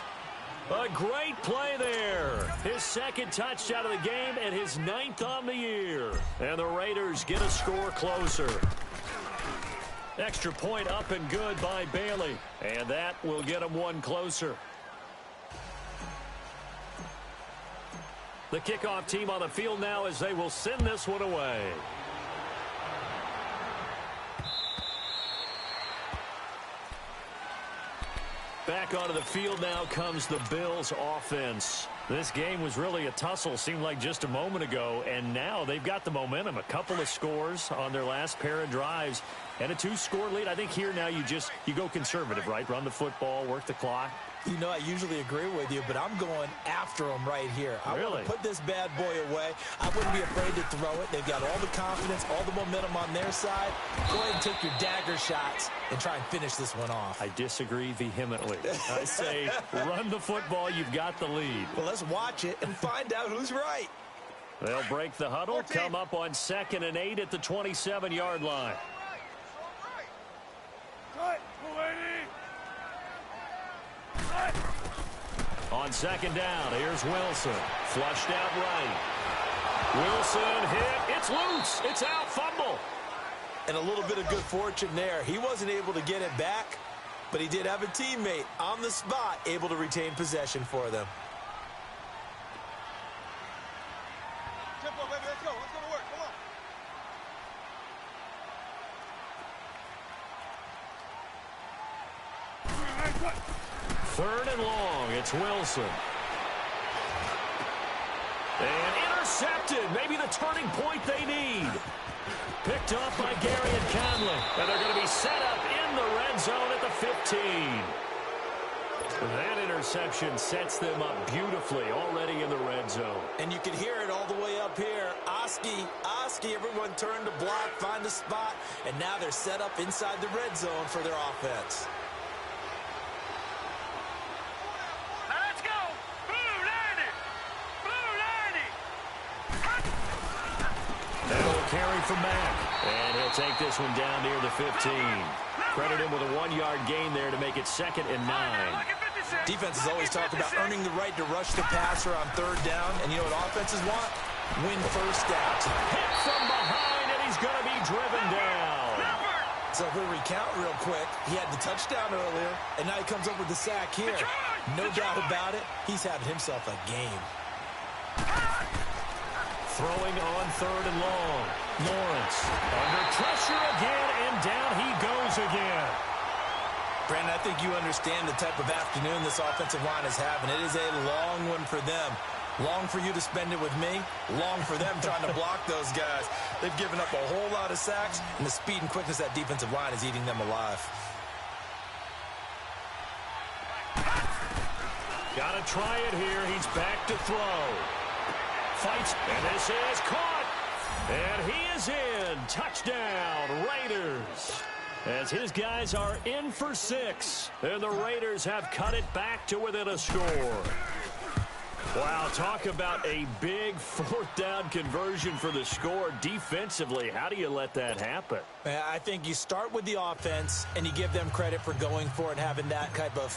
A great play there. His second touchdown of the game and his 9th on the year. And the Raiders get a score closer. Extra point up and good by Bailey. And that will get them one closer. The kickoff team on the field now as they will send this one away. Back onto the field now comes the Bills offense. This game was really a tussle, seemed like just a moment ago, and now they've got the momentum. A couple of scores on their last pair of drives and a 2-score lead. I think here now you go conservative, right? Run the football, work the clock. You know, I usually agree with you, but I'm going after them right here. I want to put this bad boy away. I wouldn't be afraid to throw it. They've got all the confidence, all the momentum on their side. Go ahead and take your dagger shots and try and finish this one off. I disagree vehemently. I say run the football. You've got the lead. Well, let's watch it and find out who's right. They'll break the huddle, come up on 2nd and 8 at the 27-yard line. On 2nd down, here's Wilson. Flushed out right. Wilson hit. It's loose. It's out. Fumble. And a little bit of good fortune there. He wasn't able to get it back, but he did have a teammate on the spot able to retain possession for them. Tempo, baby, let's go. Let's go to work. Come on. 3rd and long. It's Wilson. And intercepted. Maybe the turning point they need. Picked off by Gary and Conley. And they're going to be set up in the red zone at the 15. That interception sets them up beautifully already in the red zone. And you can hear it all the way up here. Oski, everyone turned to block, find a spot, and now they're set up inside the red zone for their offense. Let's go. Blue 90. And it'll carry from Mack. And he'll take this one down near the 15. Credit him with a 1-yard gain there to make it 2nd and 9. Defenses always talk about earning the right to rush the passer on 3rd down. And you know what offenses want? Win first downs. Hit from behind, and he's going to be driven down. So if we recount real quick, he had the touchdown earlier, and now he comes up with the sack here. No doubt about it, he's having himself a game. Throwing on 3rd and long. Lawrence under pressure again, and down he goes again. Brandon, I think you understand the type of afternoon this offensive line is having. It is a long one for them. Long for you to spend it with me. Long for them trying to block those guys. They've given up a whole lot of sacks, and the speed and quickness of that defensive line is eating them alive. Got to try it here. He's back to throw. Fights, and this is caught. And he is in. Touchdown, Raiders. As his guys are in for 6. And the Raiders have cut it back to within a score. Wow, talk about a big 4th down conversion for the score. Defensively, how do you let that happen? I think you start with the offense, and you give them credit for going for it and having that type of,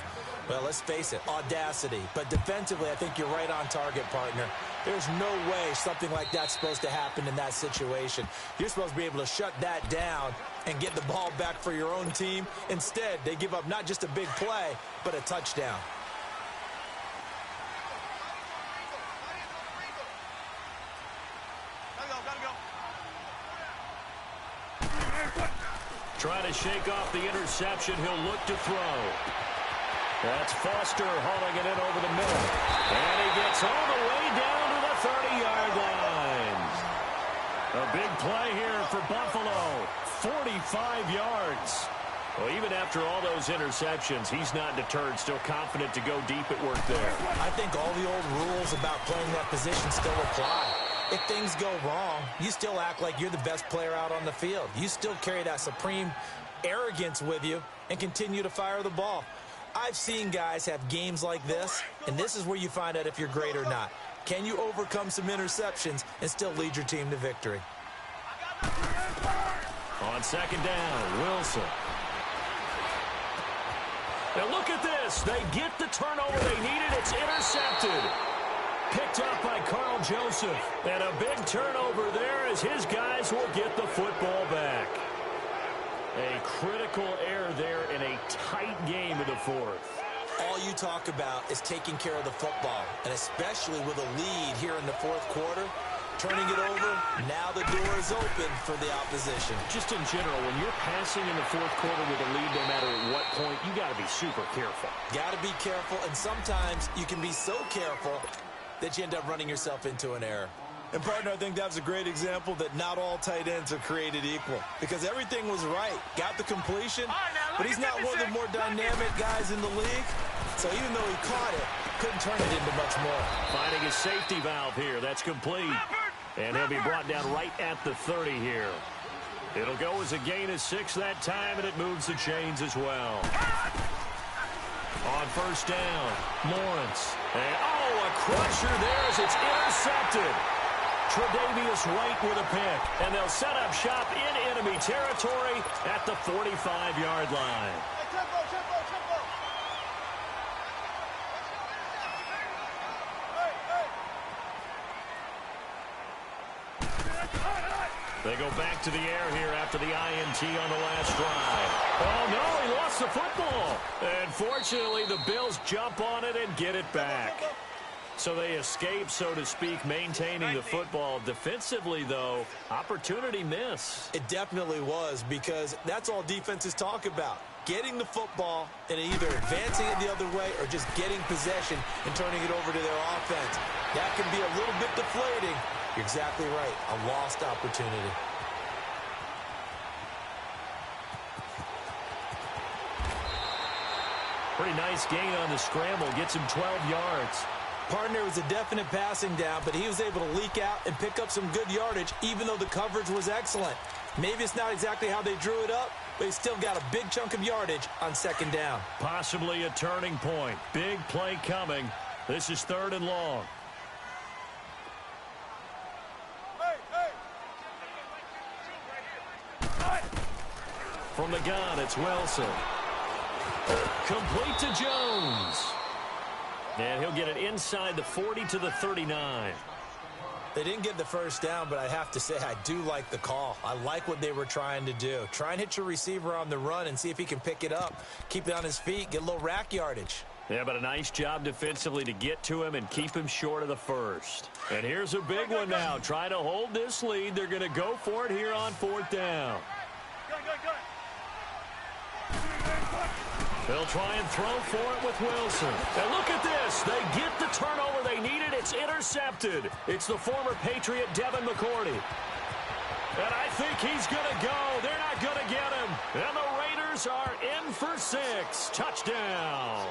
well, let's face it, audacity. But defensively, I think you're right on target, partner. There's no way something like that's supposed to happen in that situation. You're supposed to be able to shut that down and get the ball back for your own team. Instead, they give up not just a big play, but a touchdown. Trying to shake off the interception. He'll look to throw. That's Foster hauling it in over the middle. And he gets all the way down to the 30-yard line. A big play here for Buffalo. 45 yards. Well, even after all those interceptions, he's not deterred, still confident to go deep at work there. I think all the old rules about playing that position still apply. If things go wrong, you still act like you're the best player out on the field. You still carry that supreme arrogance with you and continue to fire the ball. I've seen guys have games like this, and this is where you find out if you're great or not. Can you overcome some interceptions and still lead your team to victory? On second down, Wilson. Now look at this. They get the turnover they needed. It's intercepted. Picked up by Carl Joseph. And a big turnover there as his guys will get the football back. A critical error there in a tight game in the fourth. All you talk about is taking care of the football, and especially with a lead here in the fourth quarter. Turning it over, now the door is open for the opposition. Just in general, when you're passing in the fourth quarter with a lead, no matter at what point, you got to be super careful. Got to be careful, and sometimes you can be so careful that you end up running yourself into an error. And, partner, I think that was a great example that not all tight ends are created equal, because everything was right. Got the completion, but he's not one of the more dynamic guys in the league. So even though he caught it, couldn't turn it into much more. Finding his safety valve here. That's complete. And he'll be brought down right at the 30 here. It'll go as a gain of 6 that time, and it moves the chains as well. On first down, Lawrence. And, a crusher there as it's intercepted. Tre'Davious White with a pick. And they'll set up shop in enemy territory at the 45-yard line. They go back to the air here after the INT on the last drive. Oh, no, he lost the football. And fortunately, the Bills jump on it and get it back. So they escape, so to speak, maintaining the football. Defensively, though, opportunity miss. It definitely was, because that's all defenses talk about. Getting the football and either advancing it the other way or just getting possession and turning it over to their offense. That can be a little bit deflating. You're exactly right. A lost opportunity. Pretty nice gain on the scramble. Gets him 12 yards. Partner was a definite passing down, but he was able to leak out and pick up some good yardage, even though the coverage was excellent. Maybe it's not exactly how they drew it up, but he still got a big chunk of yardage on second down. Possibly a turning point. Big play coming. This is 3rd and long. From the gun, it's Wilson. Complete to Jones. And he'll get it inside the 40 to the 39. They didn't get the first down, but I have to say I do like the call. I like what they were trying to do. Try and hit your receiver on the run and see if he can pick it up. Keep it on his feet, get a little rack yardage. Yeah, but a nice job defensively to get to him and keep him short of the first. And here's a big one now. Try to hold this lead. They're going to go for it here on 4th down. They'll try and throw for it with Wilson. And look at this. They get the turnover they needed. It's intercepted. It's the former Patriot Devin McCourty. And I think he's going to go. They're not going to get him. And the Raiders are in for 6. Touchdown.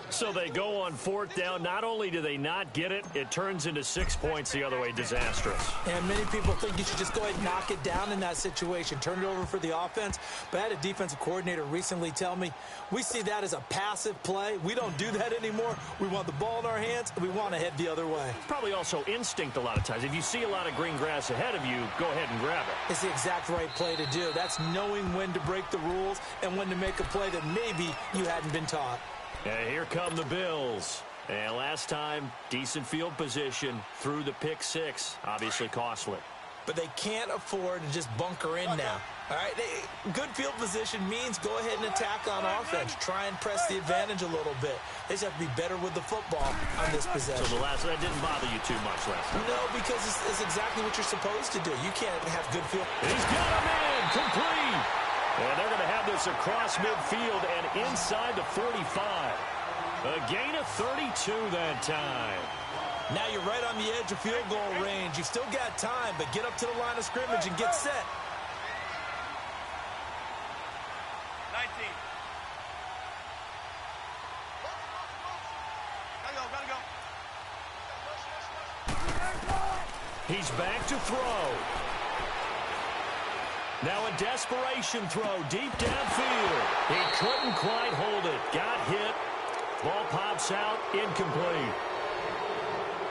So they go on 4th down. Not only do they not get it, it turns into 6 points the other way. Disastrous. And many people think you should just go ahead and knock it down in that situation. Turn it over for the offense. But I had a defensive coordinator recently tell me, we see that as a passive play. We don't do that anymore. We want the ball in our hands, and we want to head the other way. Probably also instinct a lot of times. If you see a lot of green grass ahead of you, go ahead and grab it. It's the exact right play to do. That's knowing when to break the rules and when to make a play that maybe you hadn't been taught. And here come the Bills. And last time, decent field position through the pick 6. Obviously costly. But they can't afford to just bunker in now. All right, good field position means go ahead and attack on offense. Try and press the advantage a little bit. They just have to be better with the football on this possession. So that didn't bother you too much last time? No, because it's exactly what you're supposed to do. You can't have good field. He's got him in, complete. And they're going to have this across midfield and inside the 45. A gain of 32 that time. Now you're right on the edge of field goal range. You've still got time, but get up to the line of scrimmage and get set. 19. Gotta go. He's back to throw. Now a desperation throw deep downfield. He couldn't quite hold it. Got hit. Ball pops out. Incomplete.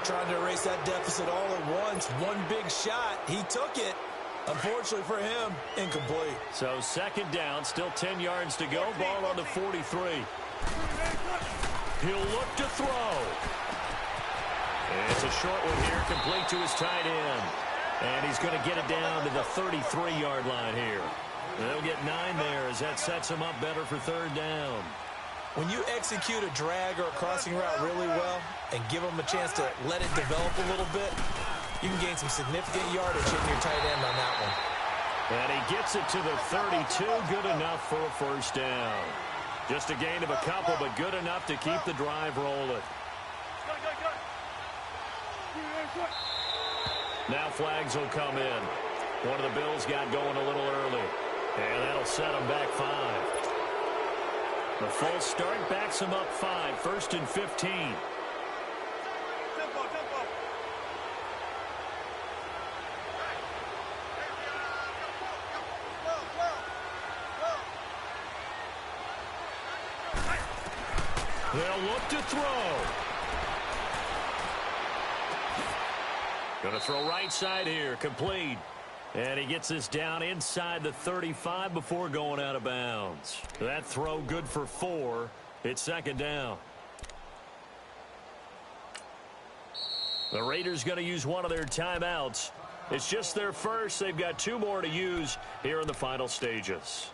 Trying to erase that deficit all at once. One big shot. He took it. Unfortunately for him, incomplete. So second down, still 10 yards to go. Ball on the 43. He'll look to throw. It's a short one here, complete to his tight end. And he's going to get it down to the 33-yard line here. They'll get 9 there as that sets him up better for third down. When you execute a drag or a crossing route really well and give them a chance to let it develop a little bit, you can gain some significant yardage in your tight end on that one. And he gets it to the 32. Good enough for a first down. Just a gain of a couple, but good enough to keep the drive rolling. Now flags will come in. One of the Bills got going a little early. And that'll set them back 5. The full start backs him up 5. First and 15. They'll look to throw. Going to throw right side here. Complete. And he gets this down inside the 35 before going out of bounds. That throw good for 4. It's second down. The Raiders going to use one of their timeouts. It's just their first. They've got 2 more to use here in the final stages.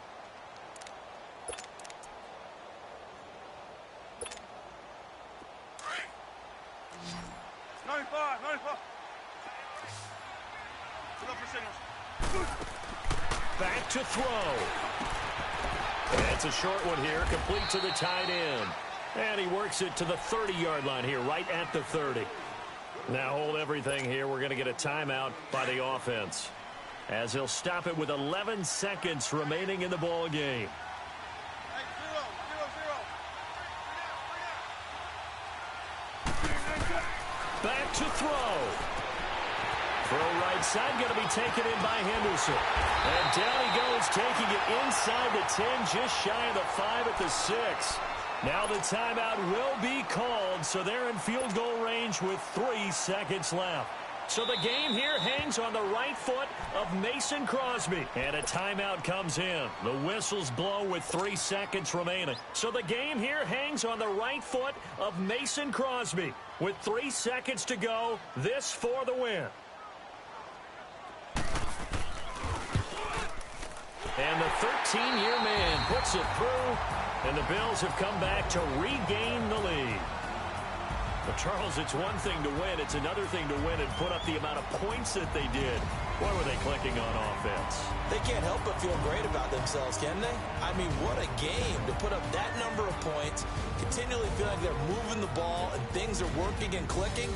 Back to throw. It's a short one here, complete to the tight end. And he works it to the 30-yard line here, right at the 30. Now hold everything here. We're going to get a timeout by the offense, as he'll stop it with 11 seconds remaining in the ball game. Back to throw. Throw right side, going to be taken in by Henderson. And down he goes, taking it inside the 10, just shy of the 5 at the 6. Now the timeout will be called, so they're in field goal range with 3 seconds left. So the game here hangs on the right foot of Mason Crosby. And a timeout comes in. The whistles blow with 3 seconds remaining. So the game here hangs on the right foot of Mason Crosby. With 3 seconds to go, this for the win. And the 13-year man puts it through, and the Bills have come back to regain the lead. But, Charles, it's one thing to win. It's another thing to win and put up the amount of points that they did. What were they clicking on offense? They can't help but feel great about themselves, can they? I mean, what a game to put up that number of points, continually feel like they're moving the ball and things are working and clicking.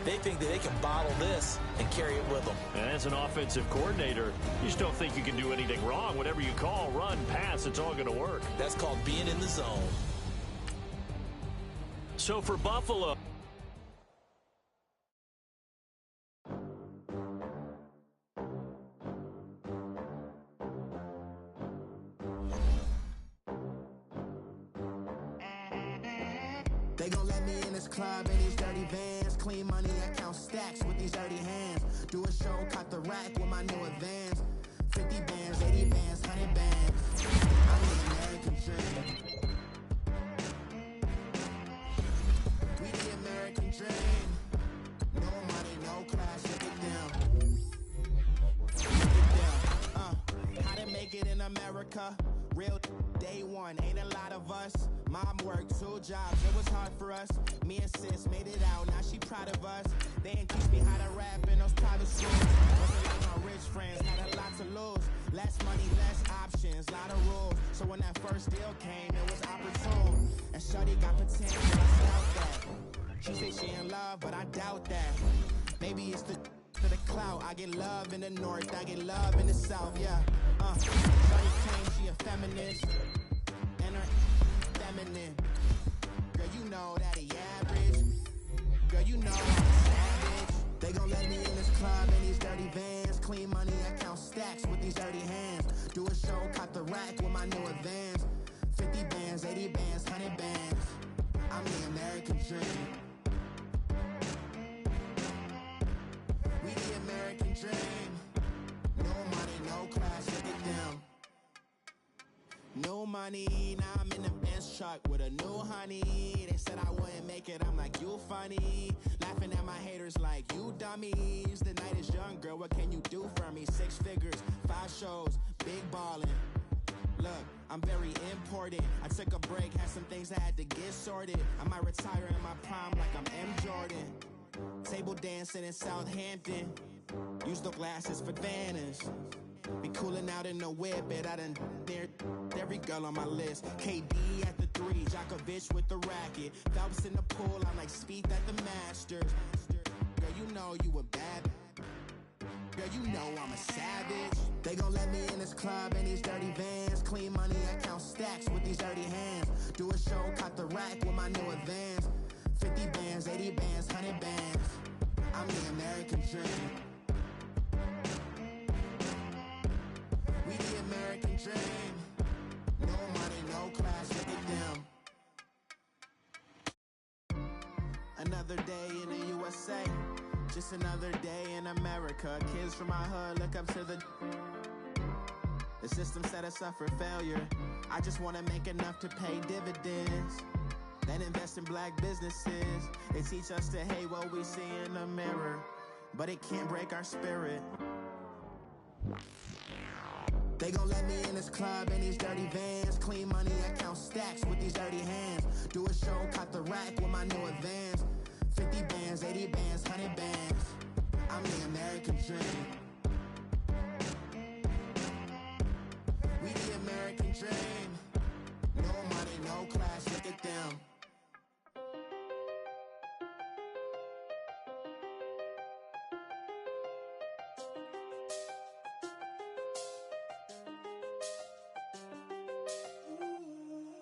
They think that they can bottle this and carry it with them. And as an offensive coordinator, you just don't think you can do anything wrong. Whatever you call, run, pass, it's all going to work. That's called being in the zone. So for Buffalo, they gon' let me in this club in these dirty vans. Clean money, I count stacks with these dirty hands. Do a show, cut the rack with my new advance. 50 bands, 80 bands, 100 bands. I'm the American dream. We the American dream. No money, no class, look at them. Look at them. How to make it in America? Real day one, ain't a lot of us. Mom worked 2 jobs, it was hard for us. Me and sis made it out, now she proud of us. They didn't teach me how to rap in those private schools. Wasn't like my rich friends, had a lot to lose. Less money, less options, lot of rules. So when that first deal came, it was opportune. And shorty got potential, I doubt that. She say she in love, but I doubt that. Maybe it's the to the clout. I get love in the north, I get love in the south, yeah. Shorty claims she a feminist, and her feminine. Girl, you know that he average. Girl, you know I'm a savage. They gon' let me in this club in these dirty vans. Clean money, I count stacks with these dirty hands. Do a show, caught the rack with my new advance. 50 bands, 80 bands, 100 bands. I'm the American dream. We the American dream. No money, no class, look at them. No money, now I'm in the Benz truck with a new honey. They said I wouldn't make it, I'm like, you funny. Laughing at my haters like, you dummies. The night is young, girl, what can you do for me? 6 figures, 5 shows, big ballin'. Look, I'm very important. I took a break, had some things I had to get sorted. I might retire in my prime like I'm M. Jordan. Table dancing in Southampton. Use the glasses for Vanish. Be cooling out in the whip, but I done near every girl on my list. KD at the 3, Djokovic with the racket. Phelps in the pool, I'm like Spieth at the Masters. Girl, you know you a bad. Girl, you know I'm a savage. They gon' let me in this club in these dirty vans. Clean money, I count stacks with these dirty hands. Do a show, caught the rack with my new advance. 50 bands, 80 bands, 100 bands. I'm the American dream. We the American dream. No money, no class, look at them. Another day in the USA. Just another day in America. Kids from my hood look up to the system set us up for failure. I just wanna make enough to pay dividends. Then invest in black businesses. They teach us to hate what we see in the mirror, but it can't break our spirit. They gon' let me in this club in these dirty vans. Clean money, I count stacks with these dirty hands. Do a show, caught the rack with my new advance. 50 bands, 80 bands, 100 bands. I'm the American dream. We the American dream. No money, no class, look at them.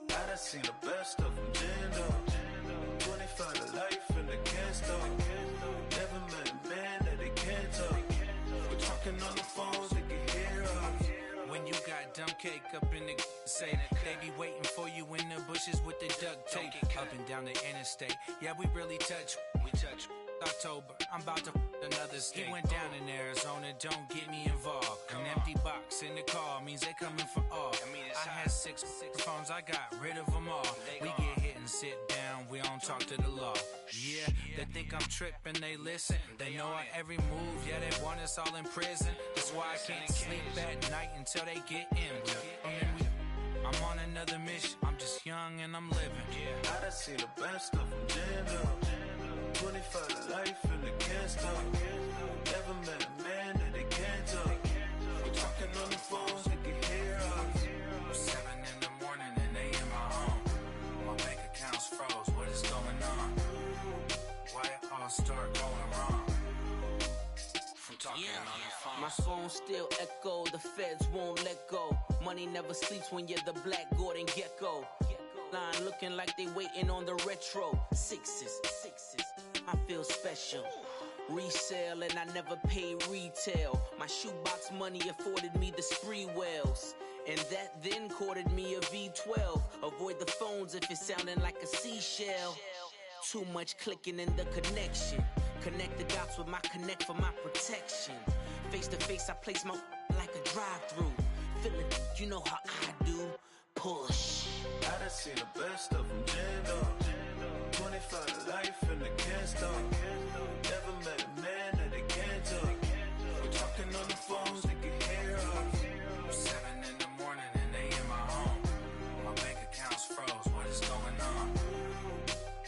I done seen the best of them, ginned up. 25 to life and they can't stop. Never met a man that they can't talk. We're talking on the phones, they can hear us. When you got dumb cake up in the say that they be waiting for you in the bushes with the duct tape. Up and down the interstate, yeah, we really touch. We touch. October, I'm about to another state. He went down in Arizona, don't get me involved. An empty box in the car means they coming for all. I had 6 phones, I got rid of them all. We get hit and sit down, we don't talk to the law. Yeah, they think I'm tripping, they listen. They know our every move, yeah, they want us all in prison. That's why I can't sleep at night until they get in. I'm on another mission, I'm just young and I'm living. I done seen the best of them, ginned up. 25 to life and they can't stop. Never met a man that they can't talk. We're talking on the phones, they can hear us. 7 in the morning and they in my home. My bank account's froze, what is going on? Why it all start going wrong? From talking on the phone. My phone still echo, the feds won't let go. Money never sleeps when you're the black Gordon Gecko. Line looking like they waiting on the retro. Sixes, I feel special. Resale and I never pay retail. My shoebox money afforded me the spree wells. And that then courted me a V12. Avoid the phones if it's sounding like a seashell. Too much clicking in the connection. Connect the dots with my connect for my protection. Face to face I place my like a drive-through. Feeling, you know how I do. Push. I done seen the best of them, ginned up. 25 to life and they can't stop. Never met a man that they can't talk. We're talking on the phones, they can hear us. 7 in the morning and they in my home. My bank account's froze, what is going on?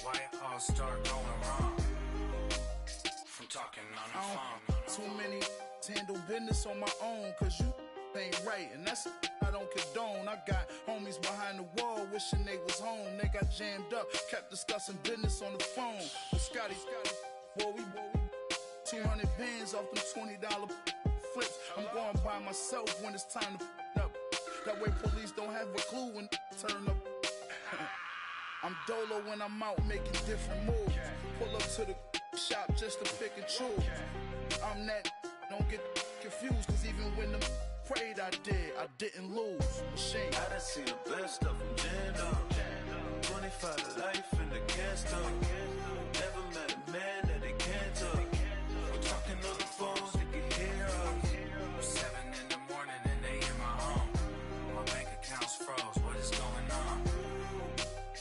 Why it all start going wrong? From talking on the phone. Too many handle business on my own, cause you ain't right, and that's I don't condone. I got homies behind the wall wishing they was home. They got jammed up, kept discussing business on the phone. But Scotty, boy, we 200 bands off them $20 flips. I'm going by myself when it's time to up. That way police don't have a clue when turn up. I'm dolo when I'm out making different moves. Pull up to the shop just to pick and choose. I'm that, don't get confused, cause even when the prayed I did. I didn't lose. Machine. I done seen the best of them jammed up. 25 to life in the can't stop. Never met a man that they can't talk. We're talking on the phones, they can hear us. 7 in the morning and they in my home. My bank account's froze, what is going on?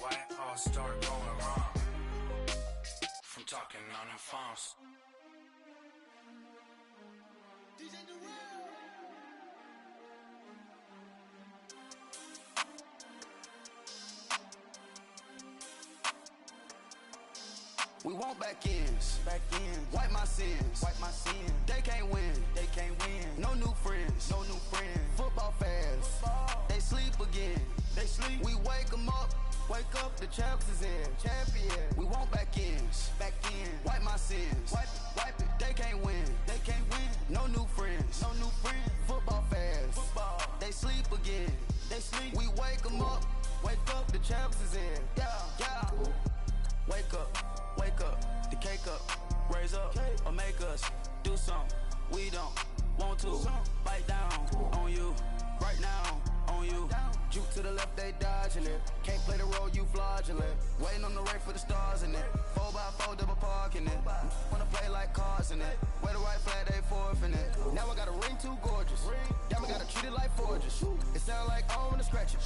Why it all start going wrong? From talking on the phones. We want back ends, wipe my sins, They can't win, No new friends, Football fans, they sleep again, We wake 'em up, the champs is in, We want back ends, wipe my sins, wipe it. They can't win, No new friends, Football fans, they sleep again, We wake 'em up, the champs is in, yeah. Wake up, the cake up, raise up, or make us do something we don't want to. Bite down on you, right now on you. Juke to the left, they dodging it. Can't play the role, you fraudulent. Waiting on the rain for the stars in it. 4x4 double parking it. Wanna play like cars in it. Wear the white flag, they forfeit it. Now I got a ring too gorgeous. Damn, I gotta treat it like forges. It sound like I wanna scratch it.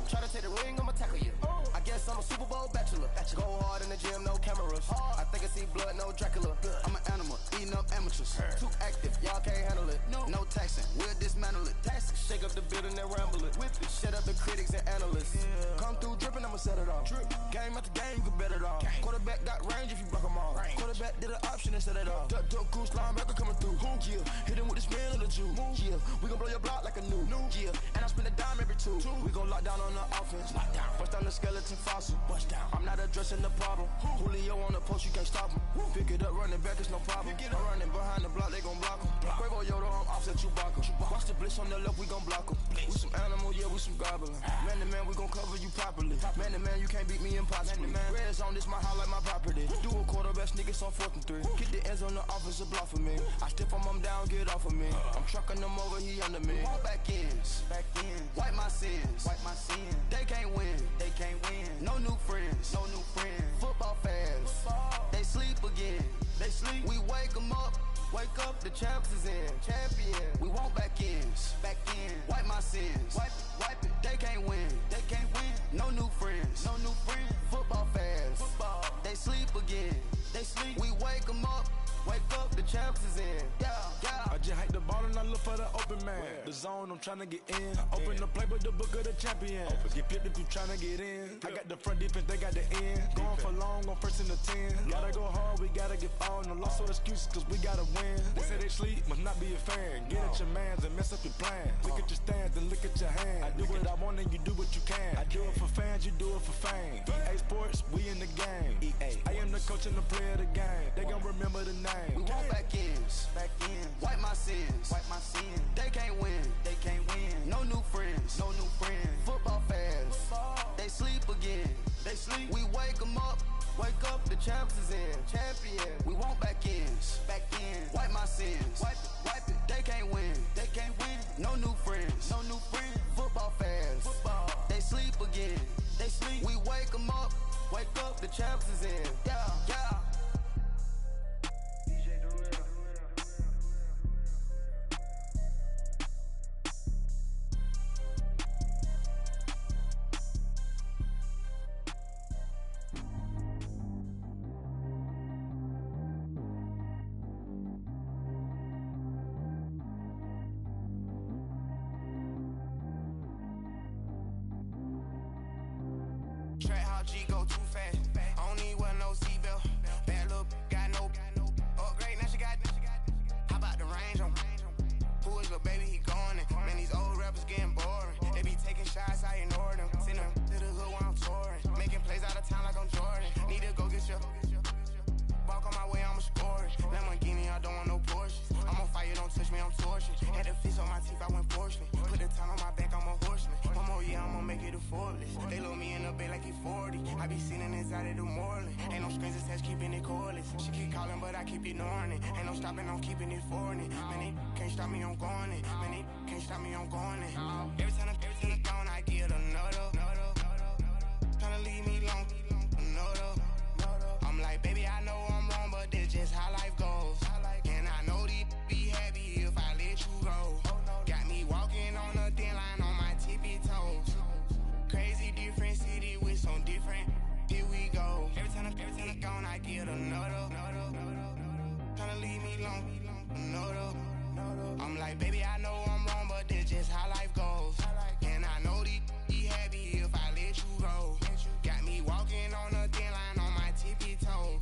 Try to take the ring, I'ma tackle you. I guess I'm a Super Bowl bachelor. Go hard in the gym, no cameras. I think I see blood, no Dracula. I'm an animal, eating up amateurs. Too active, y'all can't handle it. No taxing, we'll dismantle it. Shake up the building and ramble it. Shut up the critics and analysts. Come through dripping, I'ma set it off. Game after game, you can bet it off. Quarterback got range if you block 'em off. Quarterback did an option and set it off. Duck goose linebacker coming through. Yeah, hit him with the spin of the Jew. Yeah, we gon' blow your block like a new. Yeah, and I spend a dime every two. We gon' lock down on the offense. Bust down the skeleton fossil. I'm not addressing the problem. Julio on the post, you can't stop him. Pick it up, running back, it's no problem. I'm running behind the block, they gon' block him. Quavo Yoda, I'm offset Chewbacca. Watch the blitz on the left, we gon' block him. We some animal, yeah, we some goblin. Man to man, we gon' cover you properly. Man to man, you can't beat me impossibly. Red zone, this my house like my property. Do a quarterback sneakers on 4th and 3. Get the ends on the offensive block for me. I step on him down, get off of me. I'm trucking them over, he under me. Walk back ends, wipe my sins, They can't win, No new friends, Football fans, they sleep again, We wake 'em up, the champs is in, We want back ends, wipe my sins, wipe it. They can't win, No new friends, Football fans, they sleep again, We wake 'em up, the champs is in, yeah. I just hike the ball and I look for the open man. The zone, I'm tryna get in. Open the playbook, the book of the champion. Get flipped if you tryna get in. I got the front defense, they got the end. Going for long, on 1st and 10. Gotta go hard, we gotta get all. No loss or excuses, cause we gotta win. They say they sleep, must not be a fan. Get at your mans and mess up your plan. Look at your stands and look at your hands. I do what I want and you do what you can. I do it for fans, you do it for fame. EA Sports, we in the game. I am the coach and the player of the game. They gon' remember the name. We want back ends, wipe my sins, They can't win, No new friends, Football fans, they sleep again, We wake 'em up, the champs is in, We want back ends, wipe my sins, wipe it. They can't win, No new friends, Football fans, they sleep again, We wake 'em up, the champs is in, yeah. Track how G go too fast. I don't need wear no seatbelt. Bad little got no upgrade. Now she got. How about the range on? Who is little baby? He going in. Man, these old rappers getting boring. They be taking shots, I ignore them. Send them to the hood while I'm touring. Making plays out of town like I'm Jordan. Need to go get your. Walk on my way, I'ma score it. Lamborghini, I don't want no Porsche. I'm on fire, don't touch me, I'm torching. Had the fish on my teeth, I went fortunate. Put the time on my back, I'm a horseman. One more year, I'ma make it a Forbes. They load me in the bed like he 40. I be seen inside of the Moreland. Ain't no strings attached, keeping it cordless. She keep calling, but I keep ignoring it. Ain't no stopping, I'm keeping it foreign. Man, they can't stop me, I'm going it. Man, they can't stop me, I'm going it. Every time I'm gone, I get another. Tryna leave me long, another. I'm like, baby, I know I'm wrong, but that's just how life goes. And I know these be happy if I let you go. Got me walking on a thin line on my tippy toes. Crazy different city with some different. Here we go. Every time I'm gone, I get another. Tryna leave me long, another. I'm like, baby, I know I'm wrong, but that's just how life goes. And I know these be happy if I let you go. Got me walking on a thin line on my tippy toes.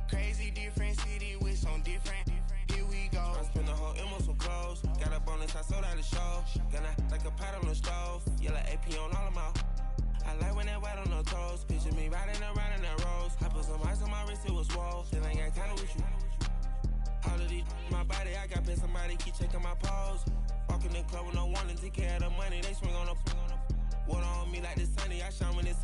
Crazy different city with some different. Here we go. I spent the whole M on some clothes. Got a bonus, I sold out the show. Gonna like a pot on the stove. Yellow AP on all of my. I like when that white on the toes. Picture me riding around in that rose. I put some ice on my wrist, it was swole. Still ain't got time with you. All of these, my body, I got paid somebody, keep checking my pose. Walking in the club with no warning, take care of the money, they swing on the. Water on me like the sunny, I shine when it's